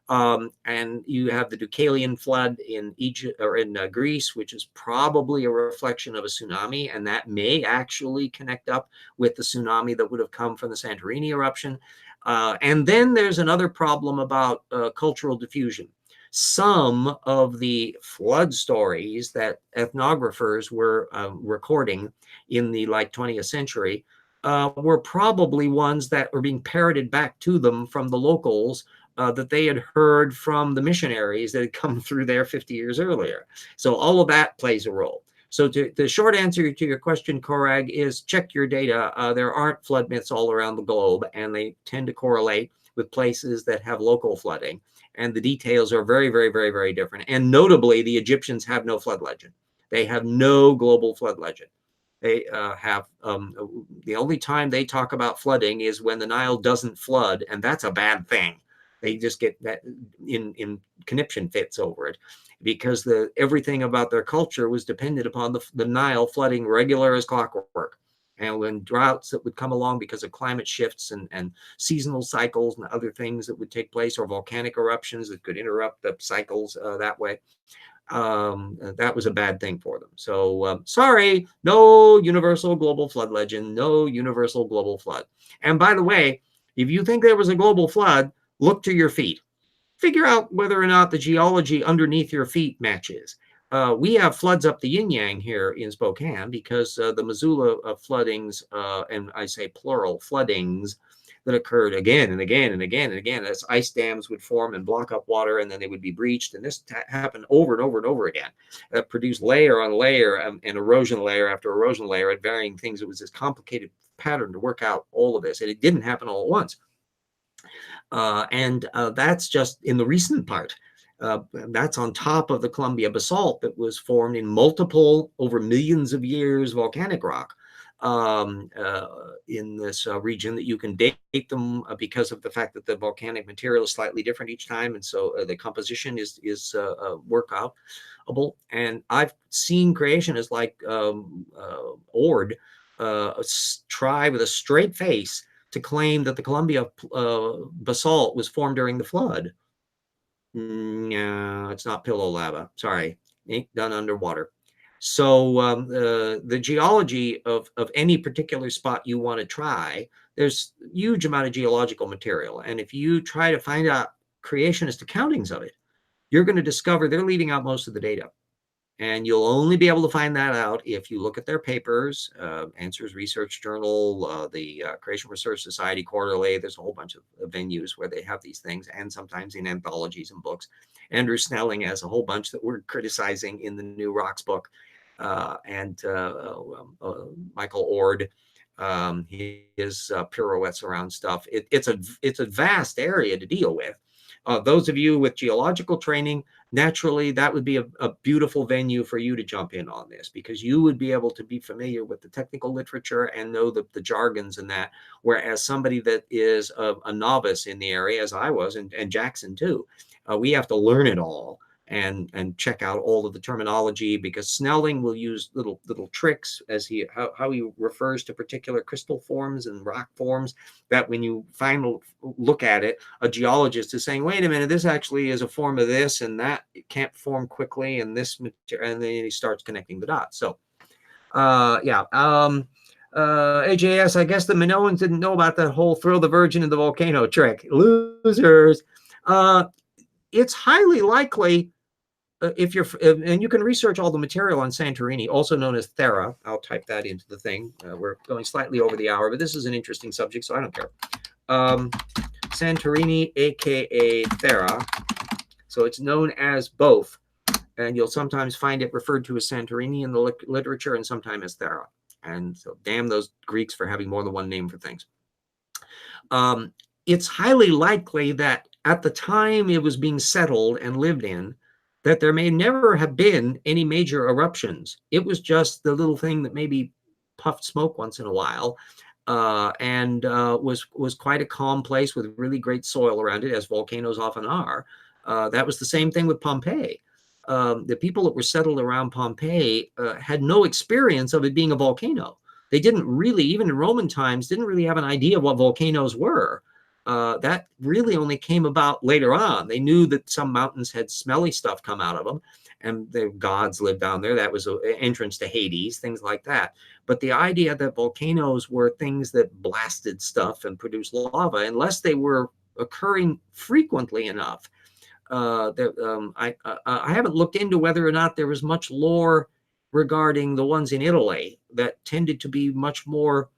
And you have the Deucalion flood in Egypt or in Greece, which is probably a reflection of a tsunami, and that may actually connect up with the tsunami that would have come from the Santorini eruption. And then there's another problem about cultural diffusion. Some of the flood stories that ethnographers were recording in the 20th century were probably ones that were being parroted back to them from the locals that they had heard from the missionaries that had come through there 50 years earlier. So all of that plays a role. So the short answer to your question, Korag, is check your data. There aren't flood myths all around the globe, and they tend to correlate with places that have local flooding. And the details are very, very, very, very different. And notably, the Egyptians have no flood legend. They have no global flood legend. They have the only time they talk about flooding is when the Nile doesn't flood, and that's a bad thing. They just get that in conniption fits over it, because everything about their culture was dependent upon the Nile flooding regular as clockwork. And when droughts that would come along because of climate shifts and seasonal cycles and other things that would take place, or volcanic eruptions that could interrupt the cycles that way, that was a bad thing for them. So sorry, no universal global flood legend, no universal global flood. And by the way, if you think there was a global flood, look to your feet. Figure out whether or not the geology underneath your feet matches. We have floods up the yin yang here in Spokane because the Missoula floodings, and I say plural floodings, that occurred again and again and again and again as ice dams would form and block up water, and then they would be breached. And this happened over and over and over again. Produced layer on layer and erosion layer after erosion layer at varying things. It was this complicated pattern to work out all of this, and it didn't happen all at once. That's just in the recent part. That's on top of the Columbia basalt that was formed in multiple, over millions of years, volcanic rock in this region that you can date them because of the fact that the volcanic material is slightly different each time. And so the composition is workable. And I've seen creationists like Ord try with a straight face to claim that the Columbia basalt was formed during the flood. No, it's not pillow lava. Sorry, ain't done underwater. So the geology of any particular spot you want to try, there's a huge amount of geological material. And if you try to find out creationist accountings of it, you're going to discover they're leaving out most of the data. And you'll only be able to find that out if you look at their papers, Answers Research Journal, the Creation Research Society Quarterly. There's a whole bunch of venues where they have these things, and sometimes in anthologies and books. Andrew Snelling has a whole bunch that we're criticizing in the New Rocks book. Michael Ord, his pirouettes around stuff. It's a vast area to deal with. Those of you with geological training, naturally, that would be a beautiful venue for you to jump in on this, because you would be able to be familiar with the technical literature and know the jargons and that, whereas somebody that is a novice in the area, as I was, and Jackson too, we have to learn it all and check out all of the terminology, because Snelling will use little tricks as how he refers to particular crystal forms and rock forms, that when you finally look at it, a geologist is saying, wait a minute, this actually is a form of this, and that it can't form quickly, and this material, and then he starts connecting the dots. So AJS, I guess the Minoans didn't know about that whole throw the virgin in the volcano trick. Losers. It's highly likely, if you're, and you can research all the material on Santorini, also known as Thera. I'll type that into the thing. We're going slightly over the hour, but this is an interesting subject, so I don't care. Santorini, aka Thera. So it's known as both, and you'll sometimes find it referred to as Santorini in the literature, and sometimes as Thera. And so damn those Greeks for having more than one name for things. It's highly likely that at the time it was being settled and lived in, that there may never have been any major eruptions. It was just the little thing that maybe puffed smoke once in a while, and was quite a calm place with really great soil around it, as volcanoes often are. That was the same thing with Pompeii. The people that were settled around Pompeii had no experience of it being a volcano. They didn't really, even in Roman times, didn't really have an idea what volcanoes were. That really only came about later on. They knew that some mountains had smelly stuff come out of them, and the gods lived down there. That was an entrance to Hades, things like that. But the idea that volcanoes were things that blasted stuff and produced lava, unless they were occurring frequently enough, I haven't looked into whether or not there was much lore regarding the ones in Italy that tended to be much more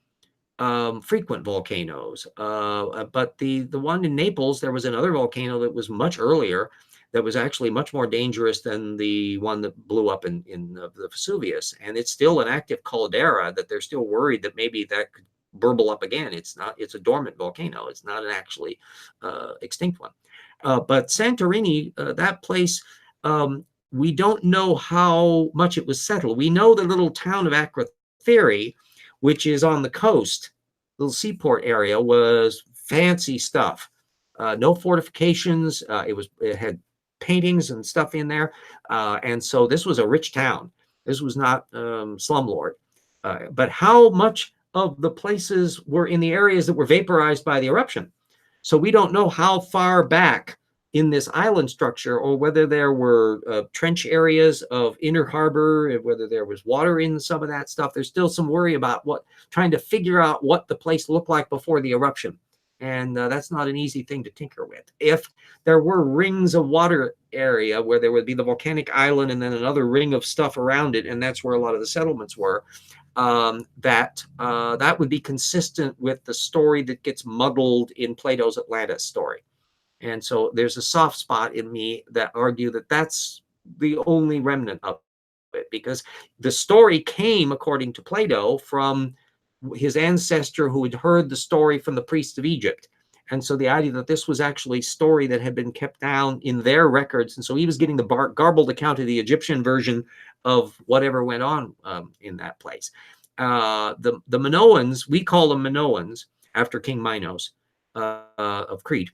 frequent volcanoes. But the one in Naples, there was another volcano that was much earlier, that was actually much more dangerous than the one that blew up in the Vesuvius. And it's still an active caldera that they're still worried that maybe that could burble up again. It's not, it's a dormant volcano. It's not an actually extinct one. But Santorini, that place, we don't know how much it was settled. We know the little town of Akratheri, which is on the coast, little seaport area, was fancy stuff. No fortifications. It had paintings and stuff in there, and so this was a rich town. This was not slumlord. But how much of the places were in the areas that were vaporized by the eruption? So we don't know how far back in this island structure, or whether there were trench areas of inner harbor, whether there was water in some of that stuff. There's still some worry about trying to figure out what the place looked like before the eruption. And that's not an easy thing to tinker with. If there were rings of water area where there would be the volcanic island and then another ring of stuff around it, and that's where a lot of the settlements were, that would be consistent with the story that gets muddled in Plato's Atlantis story. And so there's a soft spot in me that argue that that's the only remnant of it, because the story came, according to Plato, from his ancestor who had heard the story from the priests of Egypt. And so the idea that this was actually a story that had been kept down in their records. And so he was getting the garbled account of the Egyptian version of whatever went on in that place. The Minoans, we call them Minoans after King Minos of Crete.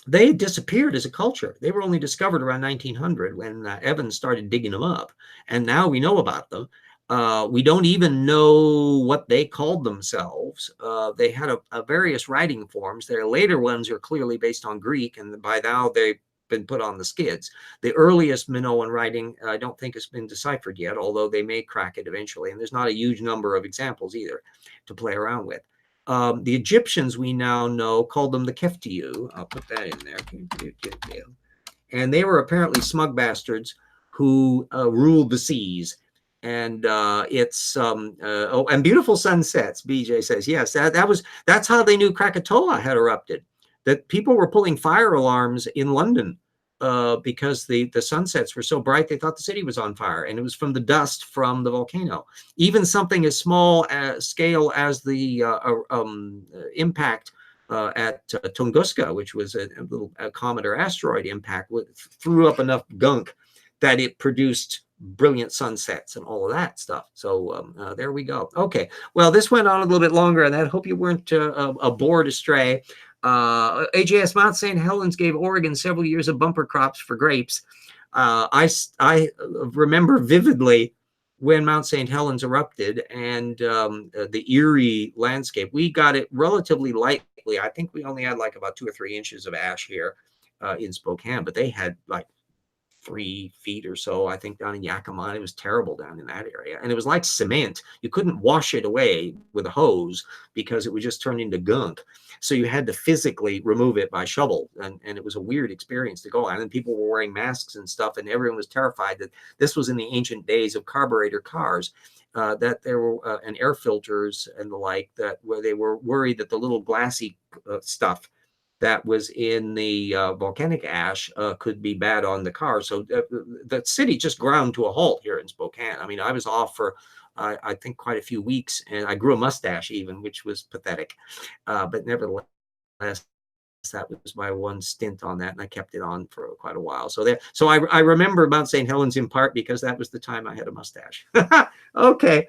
They had disappeared as a culture. They were only discovered around 1900 when Evans started digging them up. And now we know about them. We don't even know what they called themselves. They had a various writing forms. Their later ones are clearly based on Greek, and by now they've been put on the skids. The earliest Minoan writing, I don't think has been deciphered yet, although they may crack it eventually. And there's not a huge number of examples either to play around with. The Egyptians, we now know, called them the Keftiu. I'll put that in there. And they were apparently smug bastards who ruled the seas. And and beautiful sunsets, BJ says. Yes, that's how they knew Krakatoa had erupted. That people were pulling fire alarms in London because the sunsets were so bright they thought the city was on fire, and it was from the dust from the volcano. Even something as small scale as the impact at Tunguska, which was a little comet or asteroid impact, threw up enough gunk that it produced brilliant sunsets and all of that stuff. So there we go. Okay, well, this went on a little bit longer, and I hope you weren't bored astray. AJS Mount St. Helens gave Oregon several years of bumper crops for grapes. I remember vividly when Mount St. Helens erupted and the eerie landscape. We got it relatively lightly. I think we only had like about 2 or 3 inches of ash here in Spokane, but they had like 3 feet or so, I think, down in Yakima. It was terrible down in that area. And it was like cement. You couldn't wash it away with a hose because it would just turn into gunk. So you had to physically remove it by shovel. And it was a weird experience to go on. And people were wearing masks and stuff. And everyone was terrified that this was in the ancient days of carburetor cars, that there were and air filters and the like, that where they were worried that the little glassy stuff that was in the volcanic ash could be bad on the car. So the city just ground to a halt here in Spokane. I mean, I was off for, I think, quite a few weeks, and I grew a mustache even, which was pathetic. But nevertheless, that was my one stint on that, and I kept it on for quite a while. So I remember Mount St. Helens in part because that was the time I had a mustache. Okay.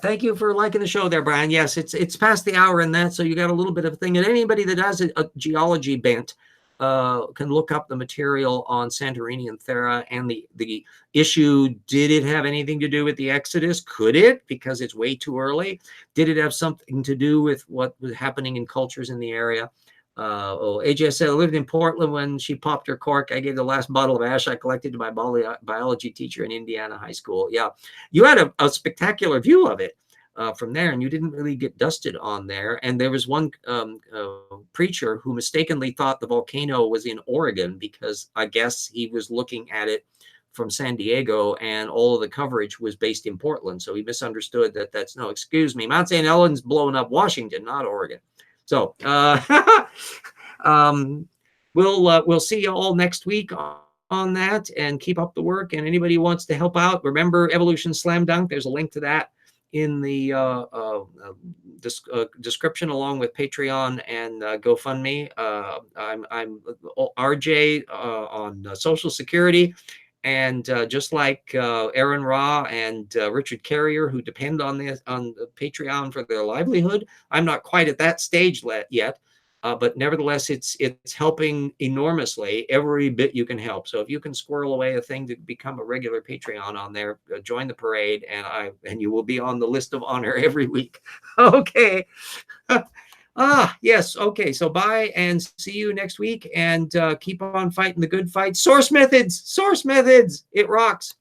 Thank you for liking the show there, Brian. Yes, it's past the hour and that, so you got a little bit of a thing. And anybody that has a geology bent can look up the material on Santorini and Thera and the issue. Did it have anything to do with the Exodus? Could it? Because it's way too early. Did it have something to do with what was happening in cultures in the area? AJ said, I lived in Portland when she popped her cork. I gave the last bottle of ash I collected to my biology teacher in Indiana high school. Yeah, you had a spectacular view of it from there, and you didn't really get dusted on there. And there was one preacher who mistakenly thought the volcano was in Oregon because I guess he was looking at it from San Diego, and all of the coverage was based in Portland. So he misunderstood that's no, excuse me, Mount St. Helens blowing up Washington, not Oregon. So we'll see you all next week on that, and keep up the work. And anybody who wants to help out, remember Evolution Slam Dunk. There's a link to that in the description, along with Patreon and GoFundMe. I'm RJ on Social Security. And just like Aaron Ra and Richard Carrier, who depend on Patreon for their livelihood, I'm not quite at that stage yet, but nevertheless, it's helping enormously. Every bit you can help. So if you can squirrel away a thing to become a regular Patreon on there, join the parade, and you will be on the list of honor every week. Okay. Yes. Okay. So bye, and see you next week, and keep on fighting the good fight. Source methods. It rocks.